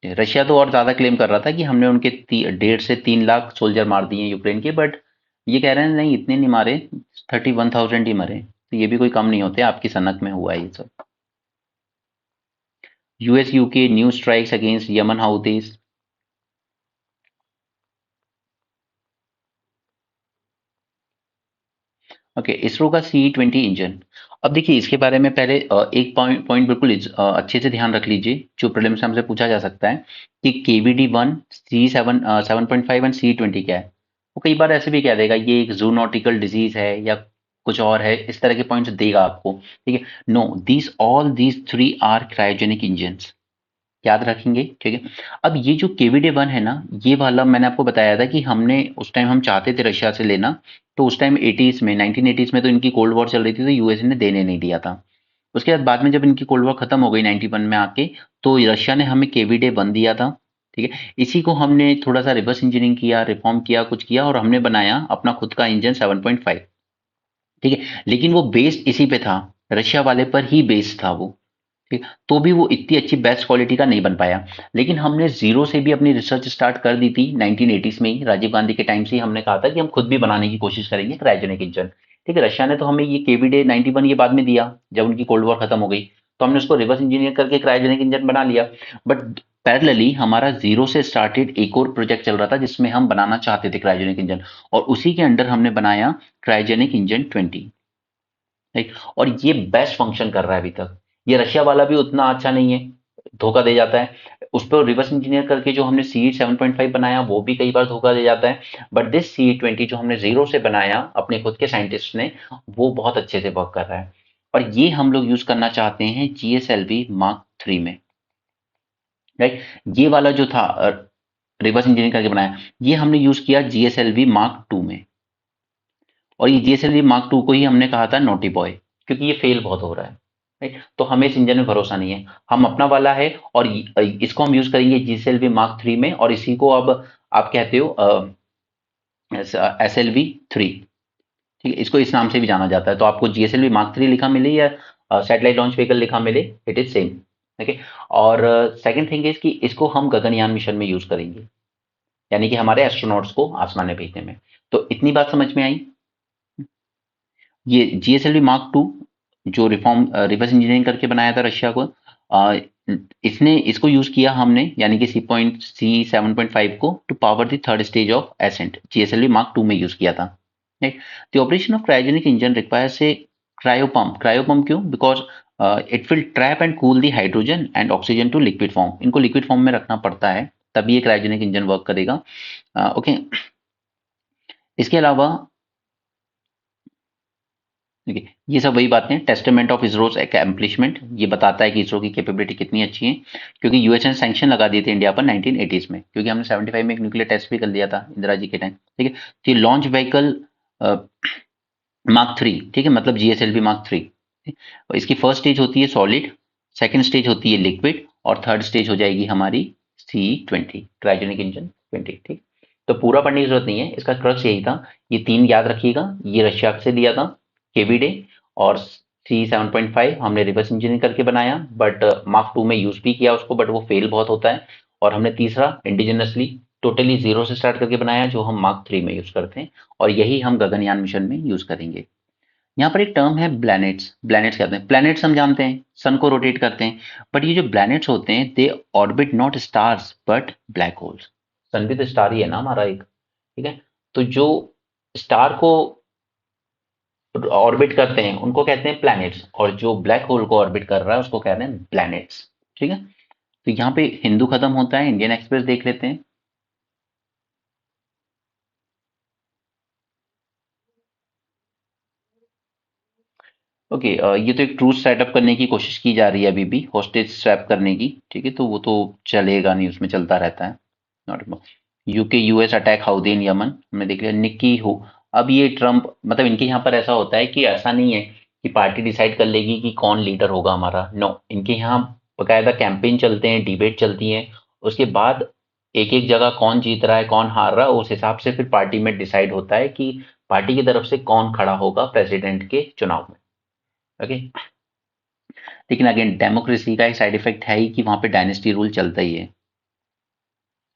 Russia तो और ज्यादा क्लेम कर रहा था कि हमने उनके 1.5 से 3 लाख सोल्जर मार दिए यूक्रेन के, बट ये कह रहे हैं नहीं, इतने नहीं मारे, 31,000 ही मरे, तो ये भी कोई कम नहीं होते, आपकी सनक में हुआ है ये सब। US UK new strikes against Yemen Houthis. Okay, ISRO का C-20 इंजन। अब देखिए इसके बारे में पहले एक पॉइंट पॉइंट बिल्कुल अच्छे से ध्यान रख लीजिए, जो प्रीलिम्स में हमसे पूछा जा सकता है कि KVD-1, C7.5 एंड C-20 क्या है। वो कई बार ऐसे भी कह देगा ये एक जूनॉटिकल डिजीज है या कुछ और है, इस तरह के पॉइंट्स देगा आपको, ठीक है। No, these three are cryogenic engines, याद रखेंगे, ठीक है। अब ये जो KVD-1 है ना, ये वाला मैंने आपको बताया था कि हमने उस टाइम हम चाहते थे रशिया से लेना, तो उस टाइम 80s में 1980s में तो इनकी कोल्ड वॉर चल रही थी, तो यूएसए ने देने नहीं दिया था। उसके बाद में जब इनकी कोल्ड वॉर खत्म हो गई 91 में आके, तो रशिया ने हमें KVD-1 दिया था, ठीक है। इसी को हमने थोड़ा सा रिवर्स इंजीनियरिंग किया, रिफॉर्म किया, कुछ किया, और हमने बनाया अपना खुद का इंजन 7.5, ठीक है। लेकिन वो बेस्ड इसी पे था, रशिया वाले पर ही बेस्ड था वो, ठीक। तो भी वो इतनी अच्छी बेस्ट क्वालिटी का नहीं बन पाया, लेकिन हमने जीरो से भी अपनी रिसर्च स्टार्ट कर दी थी 1980s में ही, राजीव गांधी के टाइम से ही हमने कहा था कि हम खुद भी बनाने की कोशिश करेंगे क्रायोजेनिक इंजन, ठीक है। रशिया ने तो हमें ये KVD-91 ये बाद में दिया जब उनकी कोल्ड वॉर खत्म हो गई, तो हमने उसको रिवर्स इंजीनियर करके क्रायोजेनिक इंजन बना लिया। बट पैरेलली हमारा जीरो से स्टार्टेड एक और प्रोजेक्ट चल रहा था जिसमें हम बनाना चाहते थे क्रायोजेनिक इंजन, और उसी के अंडर हमने बनाया क्रायोजेनिक इंजन 20, राइट। और ये बेस्ट फंक्शन कर रहा है अभी तक। ये रशिया वाला भी उतना अच्छा नहीं है, धोखा दे जाता है। उस पर रिवर्स इंजीनियर करके जो हमने C-7.5 बनाया वो भी कई बार धोखा दे जाता है, बट दिस C-20 जो हमने जीरो से बनाया अपने खुद के साइंटिस्ट ने, वो बहुत अच्छे से वर्क कर रहा है। और ये हम लोग यूज करना चाहते हैं GSLV Mark 3 में, राइट। ये वाला जो था रिवर्स इंजीनियर करके बनाया, ये हमने यूज किया GSLV Mark 2 में, और ये GSLV Mark 2 को ही हमने कहा था नोटी बॉय, क्योंकि ये फेल बहुत हो रहा है, राइट। तो हमें इस इंजन में भरोसा नहीं है, हम अपना वाला है, और इसको हम यूज करेंगे GSLV Mark 3 में, और इसी को अब आप कहते हो SLV 3, ठीक है। इसको इस नाम से भी जाना जाता है, तो आपको GSLV Mark 3 लिखा मिले या सैटेलाइट लॉन्च व्हीकल लिखा मिले, इट इज सेम, ठीक है। और सेकंड थिंग इज कि इसको हम गगनयान मिशन में यूज करेंगे, यानी कि हमारे एस्ट्रोनॉट्स को आसमान में भेजने में। तो इतनी बात समझ में आई। ये GSLV Mark 2 जो रिवर्स इंजीनियरिंग करके बनाया था रशिया को, इसने इसको यूज किया हमने, यानी कि C7.5 को to power the third stage of ascent, GSLV Mark 2 में यूज किया था, right. The operation of cryogenic engine requires a cryopump. Cryopump क्यों? Because it will trap and cool the hydrogen and oxygen to liquid form. इनको लिक्विड फॉर्म में रखना पड़ता है, तभी ये क्रायोजेनिक इंजन वर्क करेगा, ओके। इसके अलावा देखिए, ये सब वही बातें, टेस्टामेंट ऑफ इसरोज एकम्प्लिशमेंट, ये बताता है कि इसरो की कैपेबिलिटी कितनी अच्छी है, क्योंकि यूएस ने सैंक्शन लगा दिए थे इंडिया पर 1980s में, क्योंकि हमने 75 में एक न्यूक्लियर टेस्ट भी कर लिया था इंदिरा जी के टाइम, ठीक है। तो ये लॉन्च व्हीकल Mark 3, ठीक है, मतलब GSLV Mark 3, और इसकी फर्स्ट स्टेज होती है सॉलिड, सेकेंड स्टेज होती है लिक्विड, और थर्ड स्टेज हो जाएगी हमारी C-20 क्रायोजेनिक इंजन 20, ठीक। तो पूरा पढ़ने की जरूरत नहीं है, इसका क्रक्स यही था, ये तीन याद रखिएगा। ये रशिया से दिया था KVD, और C-7.5 हमने रिवर्स इंजीनियरिंग करके बनाया, बट Mark 2 में यूज भी किया उसको, बट वो फेल बहुत होता है। और हमने तीसरा इंडिजिनसली टोटली जीरो से स्टार्ट करके बनाया, जो हम Mark 3 में यूज करते हैं, और यही हम गगनयान मिशन में यूज करेंगे। यहाँ पर एक टर्म है प्लैनेट्स। प्लैनेट्स कहते हैं, प्लैनेट्स हम जानते हैं सन को रोटेट करते हैं, बट ये जो प्लैनेट्स होते हैं they orbit not stars but black holes. Sun भी तो स्टार ही है ना हमारा एक, ठीक है। तो जो स्टार को ऑर्बिट करते हैं उनको कहते हैं प्लैनेट्स, और जो ब्लैक होल को ऑर्बिट कर रहा है उसको कहते हैं प्लैनेट्स, ठीक है। तो यहाँ पे हिंदू खत्म होता है, इंडियन एक्सप्रेस देख लेते हैं। ओके, ये तो एक ट्रूथ सेटअप करने की कोशिश की जा रही है अभी भी, हॉस्टेज स्वैप करने की, ठीक है। तो वो तो चलेगा नहीं, उसमें चलता रहता है, not. UK US attack Houthi in Yemen, हमने देख लिया। निक्की हो अब ये ट्रम्प मतलब इनके यहाँ पर ऐसा होता है कि ऐसा नहीं है कि पार्टी डिसाइड कर लेगी कि कौन लीडर होगा हमारा, नो, इनके यहाँ बकायदा कैंपेन चलते हैं, डिबेट चलती है, उसके बाद एक एक जगह कौन जीत रहा है कौन हार रहा है उस हिसाब से फिर पार्टी में डिसाइड होता है कि पार्टी की तरफ से कौन खड़ा होगा प्रेसिडेंट के चुनाव में। ओके, लेकिन अगेन डेमोक्रेसी का एक साइड इफेक्ट है ही कि वहां पे डायनेस्टी रूल चलता ही है,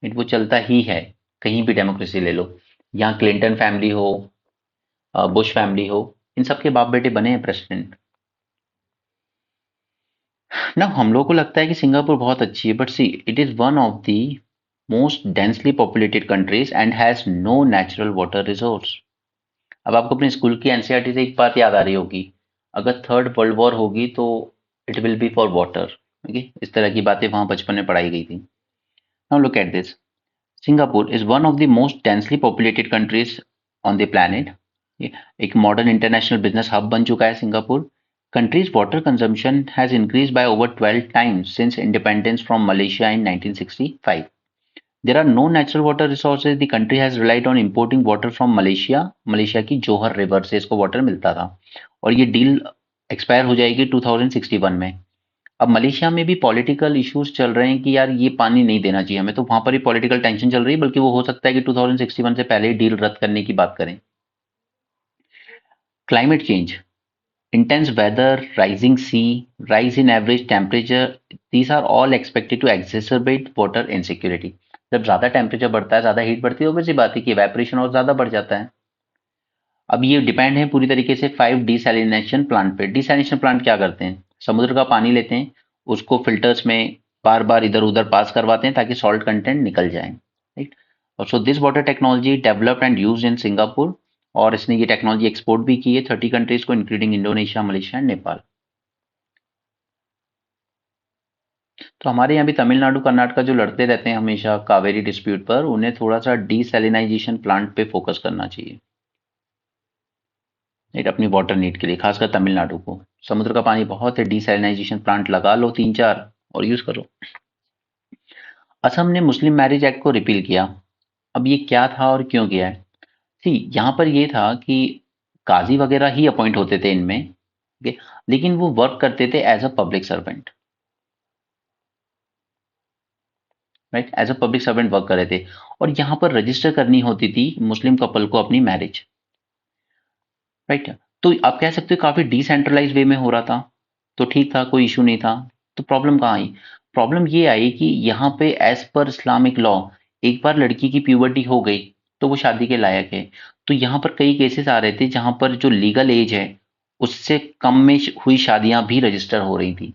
वो चलता ही है, कहीं भी डेमोक्रेसी ले लो, यहाँ क्लिंटन फैमिली हो, बुश फैमिली हो, इन सबके बाप बेटे बने हैं प्रेसिडेंट ना। हम लोग को लगता है कि सिंगापुर बहुत अच्छी है, but see it is one of the most densely populated countries and has no natural water resource. अब आपको अपने स्कूल की एनसीईआरटी से एक बात याद आ रही होगी, अगर थर्ड वर्ल्ड वॉर होगी तो it will be for water. Okay, इस तरह की बातें वहां बचपन में पढ़ाई गई थी। Now look at this, Singapore is one of the most densely populated countries on the planet. एक मॉडर्न इंटरनेशनल बिजनेस हब बन चुका है Singapore. Countries water consumption has increase by over 12 times since independence from Malaysia in 1965. There are no natural water resources. The country has relied on importing water from Malaysia. Malaysia की जोहर रिवर से इसको वाटर मिलता था और ये डील एक्सपायर हो जाएगी 2061 में। अब मलेशिया में भी पॉलिटिकल इश्यूज चल रहे हैं कि यार ये पानी नहीं देना चाहिए हमें, तो वहां पर भी पॉलिटिकल टेंशन चल रही है, बल्कि वो हो सकता है कि 2061 से पहले ही डील रद्द करने की बात करें। Climate change, intense weather, rising sea, rise in average temperature, these are all expected to exacerbate water insecurity. जब ज्यादा टेम्परेचर बढ़ता है, ज्यादा हीट बढ़ती है, obvious सी बात है कि इवेपोरेशन और ज्यादा बढ़ जाता है। अब ये डिपेंड है पूरी तरीके से 5 डिसैलिनेशन प्लांट पे। डिसैलिनेशन प्लांट क्या करते हैं, समुद्र का पानी लेते हैं, उसको फिल्टर्स में बार बार इधर उधर पास करवाते हैं ताकि सॉल्ट कंटेंट निकल जाए, राइट। और so this water technology developed and used in Singapore, और इसने ये टेक्नोलॉजी एक्सपोर्ट भी की है 30 कंट्रीज को, including Indonesia, Malaysia and Nepal. तो हमारे यहाँ भी तमिलनाडु कर्नाटक जो लड़ते रहते हैं हमेशा कावेरी डिस्प्यूट पर, उन्हें थोड़ा सा डिसैलिनाइजेशन प्लांट पे फोकस करना चाहिए, राइट, अपनी वाटर नीड के लिए, खासकर तमिलनाडु को। समुद्र का पानी बहुत है, डिसैलिनाइजेशन प्लांट लगा लो 3-4 और यूज करो। असम ने मुस्लिम मैरिज एक्ट को रिपील किया। अब ये क्या था और क्यों किया है? सी, यहाँ पर ये था कि काजी वगैरह ही अपॉइंट होते थे इनमें, ओके, लेकिन वो वर्क करते थे as a public servant, right, as a public servant work कर रहे थे, और यहाँ पर रजिस्टर करनी होती थी मुस्लिम कपल को अपनी मैरिज, राइट। तो आप कह सकते हो काफी डिसेंट्रलाइज वे में हो रहा था, तो ठीक था, कोई इशू नहीं था। तो प्रॉब्लम कहाँ आई? प्रॉब्लम ये आई कि यहाँ पे एज पर इस्लामिक लॉ एक बार लड़की की प्यूबर्टी हो गई तो वो शादी के लायक है। तो यहाँ पर कई केसेस आ रहे थे जहां पर जो लीगल एज है उससे कम में हुई शादियां भी रजिस्टर हो रही थी।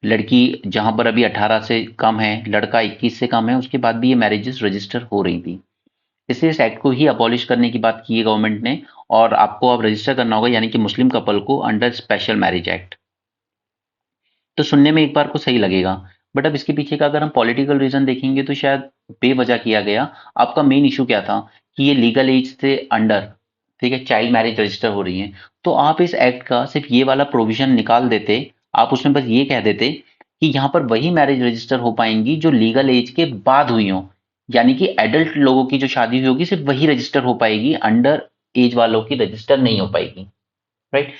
लड़की जहां पर अभी 18 से कम है, लड़का 21 से कम है, उसके बाद भी ये मैरिजेस रजिस्टर हो रही थी। इसलिए इस एक्ट को ही अबॉलिश करने की बात की है गवर्नमेंट ने, और आपको अब रजिस्टर करना होगा, यानी कि मुस्लिम कपल को, अंडर स्पेशल मैरिज एक्ट। तो सुनने में एक बार को सही लगेगा, बट अब इसके पीछे का अगर हम पॉलिटिकल रीजन देखेंगे तो शायद बेवजह किया गया। आपका मेन इशू क्या था कि ये लीगल एज से अंडर, ठीक है, चाइल्ड मैरिज रजिस्टर हो रही है। तो आप इस एक्ट का सिर्फ ये वाला प्रोविजन निकाल देते, आप उसमें बस ये कह देते कि यहाँ पर वही मैरिज रजिस्टर हो पाएंगी जो लीगल एज के बाद हुई हो, यानी कि एडल्ट लोगों की जो शादी हुई होगी सिर्फ वही रजिस्टर हो पाएगी, अंडर एज वालों की रजिस्टर नहीं हो पाएगी, राइट।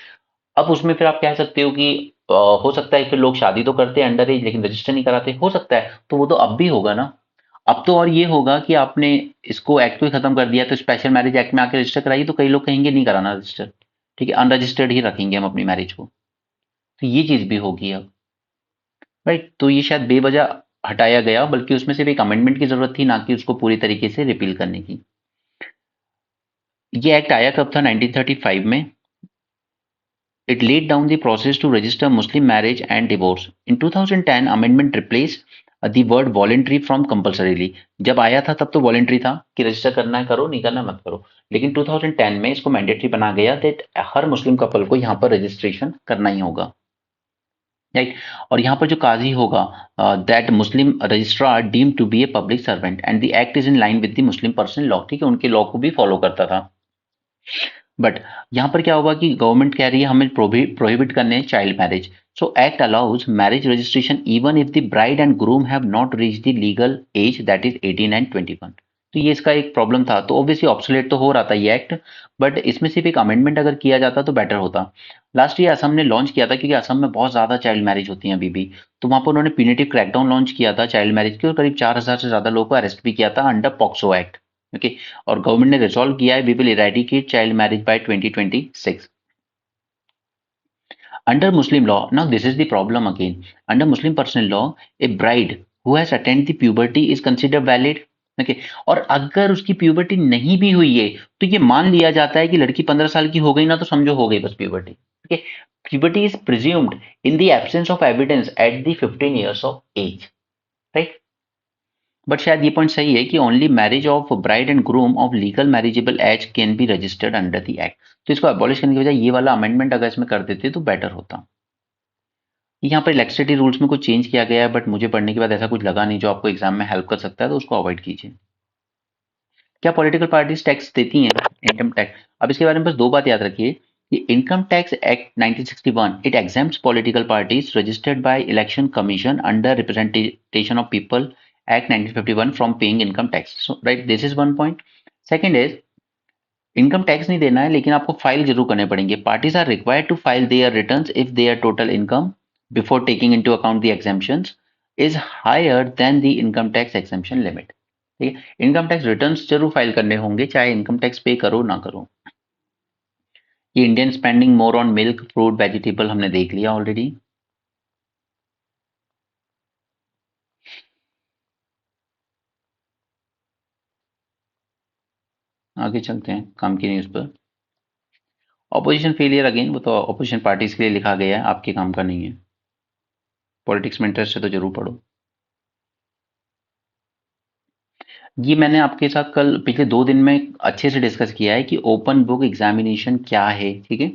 अब उसमें फिर आप कह सकते हो कि हो सकता है फिर लोग शादी तो करते हैं अंडर एज लेकिन रजिस्टर नहीं कराते, हो सकता है, तो वो तो अब भी होगा ना। अब तो और ये होगा कि आपने इसको एक्ट को ही खत्म कर दिया तो स्पेशल मैरिज एक्ट में आके रजिस्टर कराइए, तो कई लोग कहेंगे नहीं कराना रजिस्टर, ठीक है, अनरजिस्टर्ड ही रखेंगे हम अपनी मैरिज को। तो ये चीज भी होगी अब, राइट। तो ये शायद बेवजह हटाया गया, बल्कि उसमें सिर्फ एक अमेंडमेंट की जरूरत थी, ना कि उसको पूरी तरीके से रिपील करने की। ये एक्ट आया कब था? 1935 में। It laid down the process to register Muslim marriage and divorce. In 2010, amendment replaced the word voluntary from compulsorily. जब आया था तब तो voluntary था कि रजिस्टर करना है करो, नहीं करना मत करो, लेकिन 2010 में इसको मैंडेटरी बना गया दैट हर मुस्लिम कपल को यहाँ पर रजिस्ट्रेशन करना ही होगा, राइट। और यहाँ पर जो काजी होगा, that Muslim registrar deem to be a public servant and the act is in line with the Muslim personal law, ठीक है, उनके लॉ को भी फॉलो करता था। बट यहाँ पर क्या होगा कि गवर्नमेंट कह रही है हमें प्रोहिबिट करने हैं child marriage. So act allows marriage registration even if the bride and groom have not reach the legal age that is 18 and 21। तो ये इसका एक प्रॉब्लम था। तो ऑब्वियसली ऑब्सोलेट तो हो रहा था ये एक्ट, बट इसमें सिर्फ एक अमेंडमेंट अगर किया जाता तो बेटर होता। लास्ट ईयर असम ने लॉन्च किया था, क्योंकि असम में बहुत ज़्यादा चाइल्ड मैरिज होती हैं अभी भी। तो वहाँ पर उन्होंने प्यूनिटिव क्रैकडाउन लॉन्च किया था चाइल्ड मैरिज के, और करीब 4000 से ज़्यादा लोगों को अरेस्ट भी किया था अंडर पॉक्सो एक्ट। ओके, और गवर्नमेंट ने रिजॉल्व किया है we will eradicate child marriage by 2026। Under Muslim law, now this is the problem again. Under Muslim personal law, a bride who has attained the puberty is considered valid. Okay? और अगर उसकी प्यूबर्टी नहीं भी हुई है तो ये मान लिया जाता है कि लड़की 15 साल की हो गई ना, तो समझो हो गई बस puberty. okay? Puberty is presumed in the absence of evidence at the 15 years of age, right? But शायद ये पॉइंट सही है कि only marriage of bride and groom of legal marriageable age can be registered under the act. तो इसको अबॉलिश करने की बजाय ये वाला अमेंडमेंट अगर इसमें कर देते तो बेटर होता। यहाँ पर इलेक्ट्रिसिटी रूल्स में कुछ चेंज किया गया है, बट मुझे पढ़ने के बाद ऐसा कुछ लगा नहीं जो आपको एग्जाम में हेल्प कर सकता है, तो उसको अवॉइड कीजिए। क्या पॉलिटिकल पार्टीज टैक्स देती हैं? Income tax. अब इसके बारे में बस दो बात याद रखिए कि income tax act 1961 it exempts political parties registered by election commission under representation of people act 1951 from paying income tax. Right, this is one point. Second is, income tax नहीं देना है लेकिन आपको फाइल जरूर करने पड़ेंगे। Parties are required to file their returns if their total income before taking into account the exemptions is higher than the income tax exemption limit. ठीक है, इनकम टैक्स रिटर्न्स जरूर फाइल करने होंगे चाहे इनकम टैक्स पे करो ना करो। ये Indian spending more on milk fruit vegetable हमने देख लिया ऑलरेडी। आगे चलते हैं काम की न्यूज पर। ऑपोजिशन फेलियर अगेन, वो तो ऑपोजिशन पार्टीज के लिए लिखा गया है, आपके काम का नहीं है। पॉलिटिक्स में इंटरेस्ट है तो जरूर पढ़ो। ये मैंने आपके साथ कल पिछले 2 दिन में अच्छे से डिस्कस किया है कि ओपन बुक एग्जामिनेशन क्या है। ठीक है,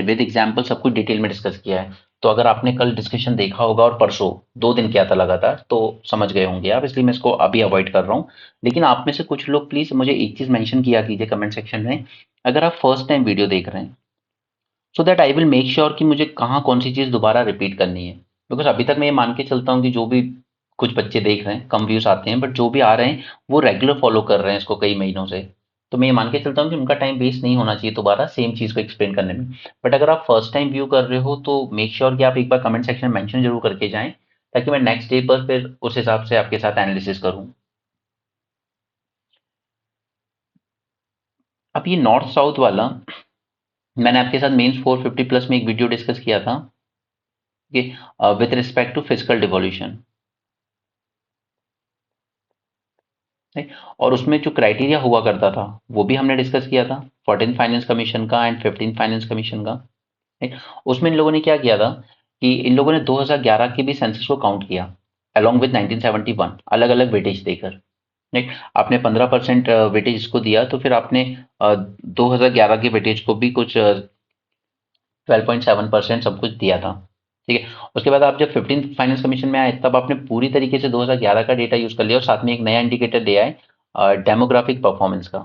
विद एग्जाम्पल सब कुछ डिटेल में डिस्कस किया है। तो अगर आपने कल डिस्कशन देखा होगा और परसों 2 दिन किया था लगातार, तो समझ गए होंगे आप, इसलिए मैं इसको अभी अवॉइड कर रहा हूँ। लेकिन आप में से कुछ लोग प्लीज मुझे एक चीज मेंशन किया कीजिए कमेंट सेक्शन में, अगर आप फर्स्ट टाइम वीडियो देख रहे हैं, so that I will make sure कि मुझे कहाँ कौन सी चीज दोबारा रिपीट करनी है। बिकॉज अभी तक मैं ये मान के चलता हूँ कि जो भी कुछ बच्चे देख रहे हैं कम व्यूज आते हैं, बट जो भी आ रहे हैं वो रेगुलर फॉलो कर रहे हैं इसको कई महीनों से। तो मैं ये मान के चलता हूँ कि उनका टाइम वेस्ट नहीं होना चाहिए दोबारा सेम चीज को एक्सप्लेन करने में। बट अगर आप फर्स्ट टाइम व्यू कर रहे हो तो मेक श्योर कि आप एक बार कमेंट सेक्शन में मेंशन जरूर करके जाएं, ताकि मैं नेक्स्ट डे पर फिर उस हिसाब से आपके साथ एनालिसिस करूँ। अब ये नॉर्थ साउथ वाला मैंने आपके साथ मेंस 450 प्लस में एक वीडियो डिस्कस किया था कि with respect to physical devolution, और उसमें जो क्राइटेरिया हुआ करता था वो भी हमने डिस्कस किया था 14th फाइनेंस कमीशन का एंड 15th फाइनेंस कमीशन का। राइट, उसमें इन लोगों ने क्या किया था कि इन लोगों ने 2011 के भी सेंसस को काउंट किया अलोंग विद 1971 अलग अलग वेटेज देकर। राइट, आपने 15% वेटेज इसको दिया, तो फिर आपने 2011 के वेटेज को भी कुछ 12.7% सब कुछ दिया था। ठीक है, उसके बाद आप जब 15th फाइनेंस कमीशन में आए तब आपने पूरी तरीके से 2011 का डेटा यूज कर लिया और साथ में एक नया इंडिकेटर दिया है डेमोग्राफिक परफॉर्मेंस का,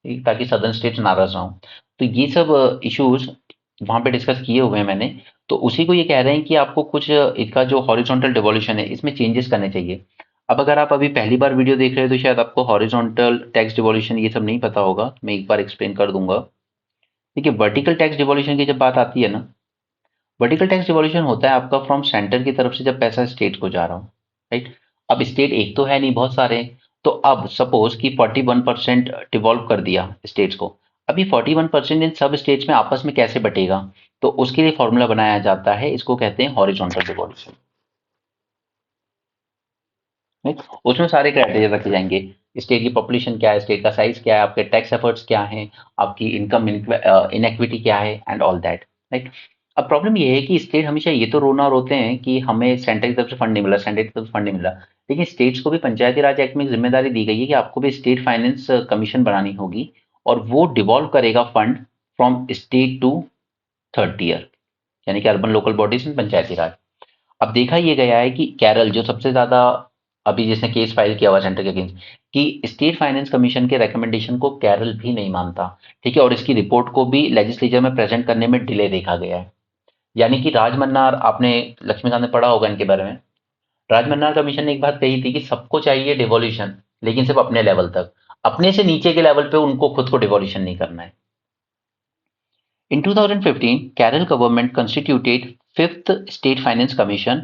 ठीक, ताकि सदर्न स्टेट्स नाराज ना हो। तो ये सब इश्यूज वहां पे डिस्कस किए हुए हैं मैंने। तो उसी को ये कह रहे हैं कि आपको कुछ इसका जो हॉरिजॉन्टल डिवोल्यूशन है इसमें चेंजेस करने चाहिए। अब अगर आप अभी पहली बार वीडियो देख रहे हो तो शायद आपको हॉरिजॉन्टल टैक्स डिवोल्यूशन ये सब नहीं पता होगा, मैं एक बार एक्सप्लेन कर दूंगा। देखिए, वर्टिकल टैक्स डिवोल्यूशन की जब बात आती है ना, वर्टिकल टैक्स डिवोल्यूशन होता है आपका फ्रॉम सेंटर की तरफ से जब पैसा स्टेट को जा रहा हो। राइट, अब स्टेट एक तो है नहीं, बहुत सारे हैं। तो अब सपोज कि 41% डिवॉल्व कर दिया स्टेट्स को। अभी 41% इन सब स्टेट्स में आपस में कैसे बटेगा, तो उसके लिए फॉर्मूला बनाया जाता है, इसको कहते हैं हॉरिजॉन्टल डिवोल्यूशन। राइट, उसमें सारे क्राइटेरिया रखे जाएंगे, स्टेट की पॉपुलेशन क्या है, स्टेट का साइज क्या है, आपके टैक्स एफर्ट्स क्या हैं, आपकी इनकम इनइक्विटी क्या है एंड ऑल दैट। राइट, अब प्रॉब्लम ये है कि स्टेट हमेशा ये तो रोना रोते हैं कि हमें सेंटर की तरफ से फंड नहीं मिला, सेंटर की तरफ से फंड नहीं मिला। लेकिन स्टेट्स को भी पंचायती राज एक्ट में एक जिम्मेदारी दी गई है कि आपको भी स्टेट फाइनेंस कमीशन बनानी होगी, और वो डिवॉल्व करेगा fund from state to third tier, यानी कि अर्बन लोकल बॉडीज में पंचायती राज। अब देखा ये गया है कि केरल जो सबसे ज्यादा अभी जिसने केस फाइल किया हुआ सेंटर के अगेंस्ट, कि स्टेट फाइनेंस कमीशन के रिकमेंडेशन को केरल भी नहीं मानता। ठीक है, और इसकी रिपोर्ट को भी लेजिस्लेचर में प्रेजेंट करने में डिले देखा गया है। यानी कि राजमन्नार, आपने लक्ष्मीकांत ने पढ़ा होगा इनके बारे में, राजमन्नार कमीशन ने एक बात कही थी कि सबको चाहिए डिवोल्यूशन, लेकिन सिर्फ अपने लेवल तक, अपने से नीचे के लेवल पे उनको खुद को डिवॉल्यूशन नहीं करना है। In 2015, Kerala government constituted Fifth State Finance Commission.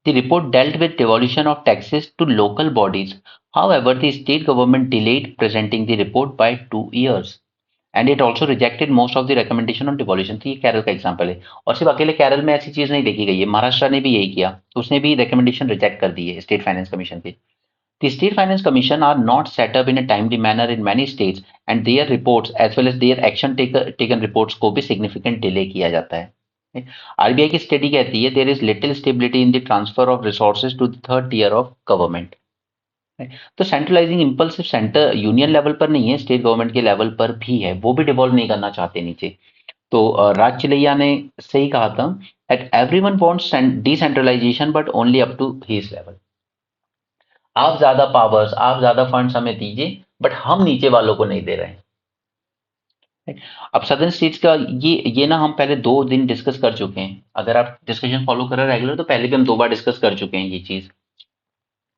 The report dealt with devolution of taxes to local bodies. However, the state government delayed presenting the report by 2 years. And it also rejected most of the recommendation on devolution। तो ये केरल का एग्जाम्पल है, और सिर्फ अकेले केरल में ऐसी चीज नहीं देखी गई है, महाराष्ट्र ने भी यही किया, तो उसने भी रिकमेंडेशन रिजेक्ट कर दी है स्टेट फाइनेंस कमीशन की। The State Finance Commission are not set up in a timely manner in many states, and their reports as well as their taken reports को भी significant delay किया जाता है। आरबीआई की स्टडी कहती है there is little stability in the transfer of resources to the third tier of government। तो सेंट्रलाइजिंग इम्पल्स सिर्फ सेंटर यूनियन लेवल पर नहीं है, स्टेट गवर्नमेंट के लेवल पर भी है, वो भी डिवॉल्व नहीं करना चाहते नीचे। तो राज चिलैया ने सही कहा था that everyone wants decentralization but only up to his level। आप ज्यादा पावर्स, आप ज्यादा फंड्स हमें दीजिए, बट हम नीचे वालों को नहीं दे रहे हैं। अब सदर्न स्टेट्स का ये ना हम पहले 2 दिन डिस्कस कर चुके हैं, अगर आप डिस्कशन फॉलो कर रहे हैं रेगुलर तो पहले भी हम 2 बार डिस्कस कर चुके हैं ये चीज।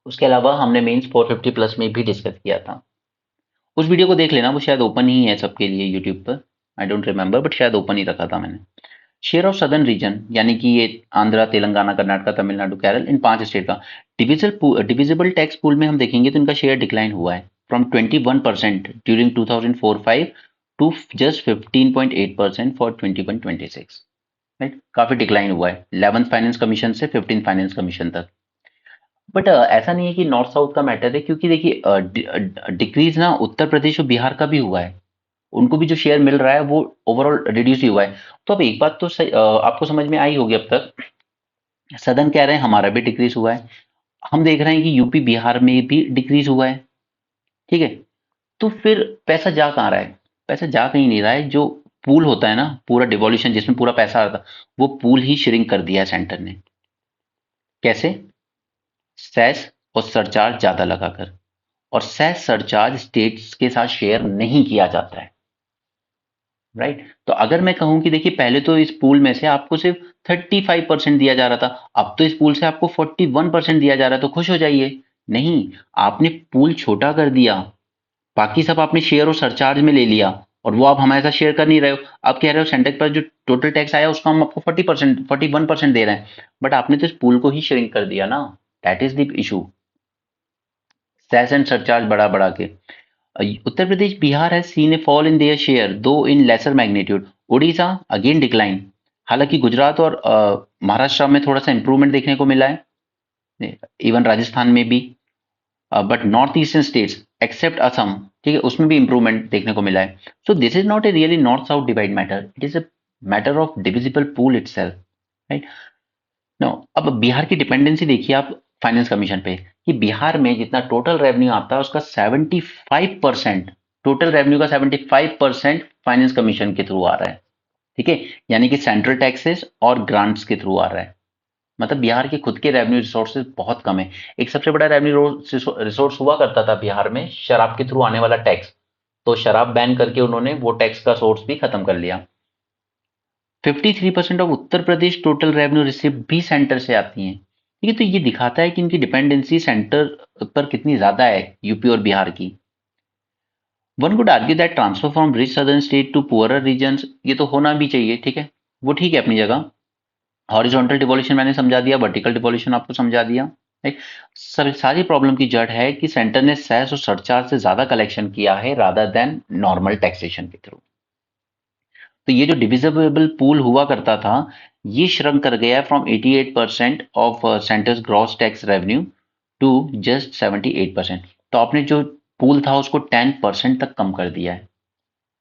उसके अलावा हमने मेंस 450 प्लस में भी डिस्कस किया था, उस वीडियो को देख लेना, वो शायद ओपन ही है सबके लिए यूट्यूब पर, आई डोंट रिमेंबर बट शायद ओपन ही रखा था मैंने। शेयर ऑफ सदर्न रीजन यानी कि ये आंध्रा, तेलंगाना, कर्नाटका, तमिलनाडु, केरल, इन 5 स्टेट का डिविजिबल टैक्स पूल में हम देखेंगे तो इनका शेयर डिक्लाइन हुआ है from 21% during 2004-05 to just 15.8% for 21-26। Right, काफी डिक्लाइन हुआ है 11th फाइनेंस कमीशन से 15th फाइनेंस कमीशन तक। बट ऐसा नहीं है कि नॉर्थ साउथ का मैटर है, क्योंकि देखिए डिक्रीज ना उत्तर प्रदेश और बिहार का भी हुआ है, उनको भी जो शेयर मिल रहा है वो ओवरऑल रिड्यूस ही हुआ है। तो अब एक बात तो आपको समझ में आई होगी अब तक, सदन कह रहे हैं हमारा भी डिक्रीज हुआ है, हम देख रहे हैं कि यूपी बिहार में भी डिक्रीज हुआ है, ठीक है। तो फिर पैसा जा कहाँ रहा है? पैसा जा कहीं नहीं रहा है, जो पूल होता है ना, पूरा डिवॉल्यूशन जिसमें पूरा पैसा आ रहा था, वो पूल ही श्रिंक कर दिया है सेंटर ने। कैसे? सेस और सरचार्ज ज्यादा लगाकर, और सेस सरचार्ज स्टेट्स के साथ शेयर नहीं किया जाता है। राइट, तो अगर मैं कहूं कि देखिए पहले तो इस पूल में से आपको सिर्फ 35% दिया जा रहा था, अब तो इस पूल से आपको 41% दिया जा रहा है, तो खुश हो जाइए। नहीं, आपने पूल छोटा कर दिया, बाकी सब आपने शेयर और सरचार्ज में ले लिया, और वो आप हमारे साथ शेयर कर नहीं रहे हो। आप कह रहे हो सेंटर पर जो टोटल टैक्स आया उसका हम आपको 40%, 41% दे रहे हैं, बट आपने तो इस पूल को ही श्रिंक कर दिया ना। That is the issue, cess and surcharge बढ़ा बढ़ा के। Uttar Pradesh, Bihar has seen a fall in their share though in lesser magnitude. Orissa again decline, हालांकि गुजरात और महाराष्ट्र में थोड़ा सा इंप्रूवमेंट देखने को मिला है, इवन राजस्थान में भी, but north eastern states except Assam, ठीक है, उसमें भी इंप्रूवमेंट देखने को मिला है। So this is not a really north south divide matter, it is a matter of divisible pool itself. Right, no अब बिहार की डिपेंडेंसी देखिए आप फाइनेंस कमीशन पे, कि बिहार में जितना टोटल रेवेन्यू आता है उसका 75%, टोटल रेवेन्यू का 75% फाइनेंस कमीशन के थ्रू आ रहा है, ठीक है, यानी कि सेंट्रल टैक्सेस और ग्रांट्स के थ्रू आ रहा है। मतलब बिहार के खुद के रेवेन्यू रिसोर्सेज बहुत कम है। एक सबसे बड़ा रेवेन्यू रिसोर्स हुआ करता था बिहार में, शराब के थ्रू आने वाला टैक्स, तो शराब बैन करके उन्होंने वो टैक्स का सोर्स भी खत्म कर लिया। 53% of Uttar Pradesh total revenue receipt भी सेंटर से आती हैं, ठीक है। तो ये दिखाता है कि इनकी डिपेंडेंसी सेंटर पर कितनी ज्यादा है यूपी और बिहार की। One could argue that transfer from rich southern state to poorer regions, ये तो होना भी चाहिए, ठीक है, वो ठीक है अपनी जगह। हॉरिजॉन्टल डिवोल्यूशन मैंने समझा दिया, वर्टिकल डिवोल्यूशन आपको समझा दिया। राइट, सारी प्रॉब्लम की जड़ है कि सेंटर ने सेस और सरचार्ज से ज्यादा कलेक्शन किया है रादर देन नॉर्मल टैक्सेशन के थ्रू। तो ये जो डिविजिबल पूल हुआ करता था, ये श्रंक कर गया from 88% of centre's gross tax revenue to just 78%। तो आपने जो पूल था उसको 10% तक कम कर दिया है।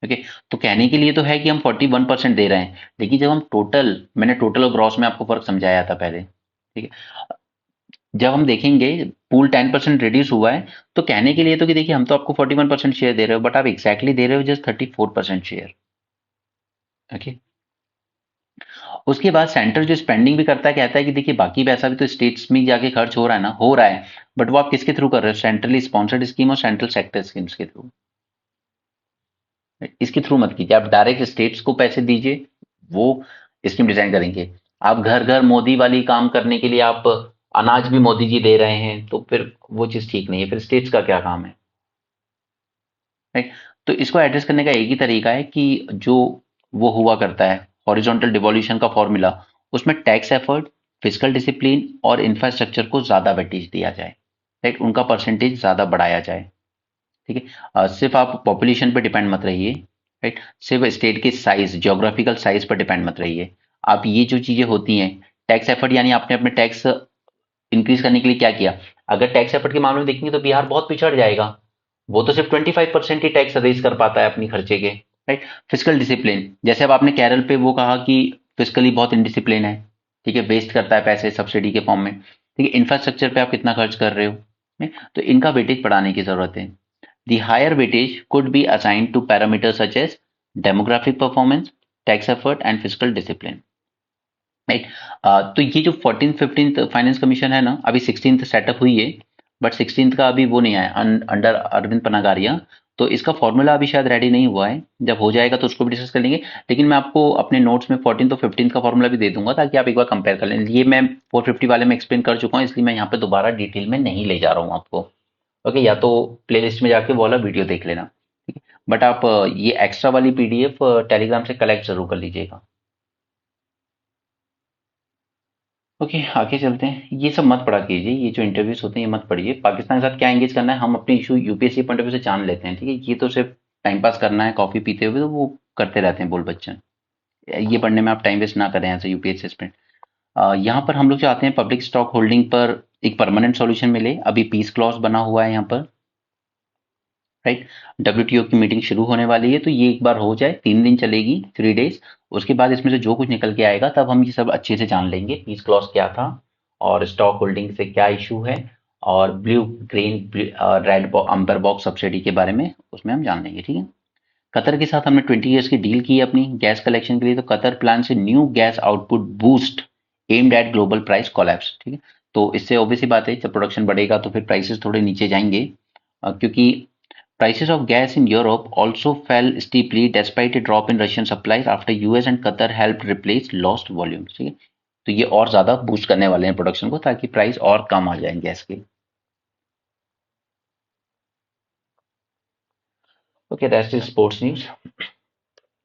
ओके, तो कहने के लिए तो है कि हम 41% दे रहे हैं, लेकिन जब हम टोटल, मैंने टोटल और ग्रॉस में आपको फर्क समझाया था पहले, ठीक है, जब हम देखेंगे पूल 10% रिड्यूस हुआ है, तो कहने के लिए तो कि देखिए हम तो आपको 41% शेयर दे रहे हो, बट आप एग्जैक्टली दे रहे हो जस्ट 34% शेयर। ओके, उसके बाद सेंटर जो स्पेंडिंग भी करता है, कहता है कि देखिए बाकी पैसा भी तो स्टेट्स में जाके खर्च हो रहा है ना, हो रहा है, बट वो आप किसके थ्रू कर रहे हो? सेंट्रली स्पॉन्सर्ड स्कीम और सेंट्रल सेक्टर स्कीम्स के थ्रू। इसके थ्रू मत कीजिए, आप डायरेक्ट स्टेट्स को पैसे दीजिए, वो स्कीम डिजाइन करेंगे। आप घर घर मोदी वाली काम करने के लिए आप अनाज भी मोदी जी दे रहे हैं, तो फिर वो चीज़ ठीक नहीं है, फिर स्टेट्स का क्या काम है, राइट? तो इसको एड्रेस करने का एक ही तरीका है कि जो वो हुआ करता है हॉरिजॉन्टल डिवोल्यूशन का फॉर्मूला, उसमें टैक्स एफर्ट, फिजिकल डिसिप्लिन और इंफ्रास्ट्रक्चर को ज़्यादा वेटेज दिया जाए, राइट? उनका परसेंटेज ज़्यादा बढ़ाया जाए, ठीक है? सिर्फ आप पॉपुलेशन पे डिपेंड मत रहिए, राइट? सिर्फ स्टेट के साइज, ज्योग्राफिकल साइज पर डिपेंड मत रहिए। आप ये जो चीजें होती हैं, टैक्स एफर्ट यानी आपने अपने टैक्स इंक्रीज करने के लिए क्या किया? अगर टैक्स एफर्ट के मामले में देखेंगे तो बिहार बहुत पिछड़ जाएगा, वो तो सिर्फ 25% ही टैक्स रेज कर पाता है अपनी खर्चे के, राइट? फिजिकल डिसिप्लिन, जैसे अब आपने केरल पे वो कहा कि फिजिकली बहुत इनडिसिप्लिन है, ठीक है, वेस्ट करता है पैसे सब्सिडी के फॉर्म में, ठीक है, इंफ्रास्ट्रक्चर पे आप कितना खर्च कर रहे हो, नहीं? तो इनका वेटेज बढ़ाने की जरूरत है। The higher weightage could be assigned to parameters such as demographic performance, tax effort, and fiscal discipline. Right? तो ये जो 14th 15th फाइनेंस कमीशन है ना, अभी 16th सेटअप हुई है, बट 16th का अभी वो नहीं आया अंडर अरविंद पनागारिया, तो इसका फॉर्मूला अभी शायद रेडी नहीं हुआ है, जब हो जाएगा तो उसको भी डिस्कस कर लेंगे। लेकिन मैं आपको अपने नोट्स में 14th और 15th का फॉर्मूला भी दे दूंगा, ताकि आप एक बार कंपेयर कर लें। ये मैं 450 वाले में एक्सप्लेन कर चुका हूँ, इसलिए मैं यहाँ पे दोबारा डिटेल में नहीं ले जा रहा हूँ आपको। ओके, या तो प्लेलिस्ट में जाके वो वाला वीडियो देख लेना, ठीक है? बट आप ये एक्स्ट्रा वाली पीडीएफ टेलीग्राम से कलेक्ट जरूर कर लीजिएगा। ओके, आगे चलते हैं। ये सब मत पढ़ा कीजिए, ये जो इंटरव्यूज होते हैं ये मत पढ़िए। पाकिस्तान के साथ क्या एंगेज करना है, हम अपने issue UPSC point of view से जान लेते हैं, ठीक है? ये तो सिर्फ टाइम पास करना है कॉफी पीते हुए, तो वो करते रहते हैं बोल बच्चन। ये पढ़ने में आप टाइम वेस्ट ना करें एज ए यूपीएससी एस्पिरेंट। यहाँ पर हम लोग चाहते हैं पब्लिक स्टॉक होल्डिंग पर एक परमानेंट सॉल्यूशन मिले। अभी पीस क्लॉज बना हुआ है यहाँ पर, राइट? डब्ल्यूटीओ की मीटिंग शुरू होने वाली है, तो ये एक बार हो जाए, 3 दिन चलेगी, 3 डेज। उसके बाद इसमें से जो कुछ निकल के आएगा तब हम ये सब अच्छे से जान लेंगे, पीस क्लॉज क्या था और स्टॉक होल्डिंग से क्या इशू है, और ब्लू ग्रीन रेड अम्बर बॉक्स सब्सिडी के बारे में उसमें हम जान लेंगे, ठीक है? कतर के साथ हमने 20 ईयर्स की डील की है अपनी गैस कलेक्शन के लिए, तो कतर प्लान से new gas output boost aimed at global price collapse, ठीक है? तो इससे ऑब्वियसली बात है, जब प्रोडक्शन बढ़ेगा तो फिर प्राइसेस थोड़े नीचे जाएंगे, क्योंकि prices of gas in Europe also fell steeply despite a drop in Russian supplies after US and Qatar helped replace lost volumes, ठीक है? तो ये और ज्यादा बूस्ट करने वाले हैं प्रोडक्शन को, ताकि प्राइस और कम आ जाए गैस के। Okay, that's it sports news.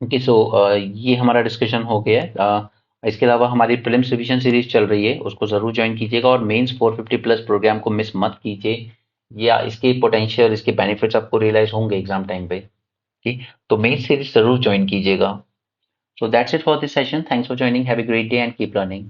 Okay, so ये हमारा डिस्कशन हो गया है। इसके अलावा हमारी प्रीलिम्स रिवीजन सीरीज चल रही है, उसको जरूर ज्वाइन कीजिएगा, और मेंस 450 प्लस प्रोग्राम को मिस मत कीजिए, या इसके पोटेंशियल, इसके बेनिफिट्स आपको रियलाइज होंगे एग्जाम टाइम पे, ठीक? तो मेन सीरीज जरूर ज्वाइन कीजिएगा। So that's it for this session. Thanks for joining. Have a great day and keep learning.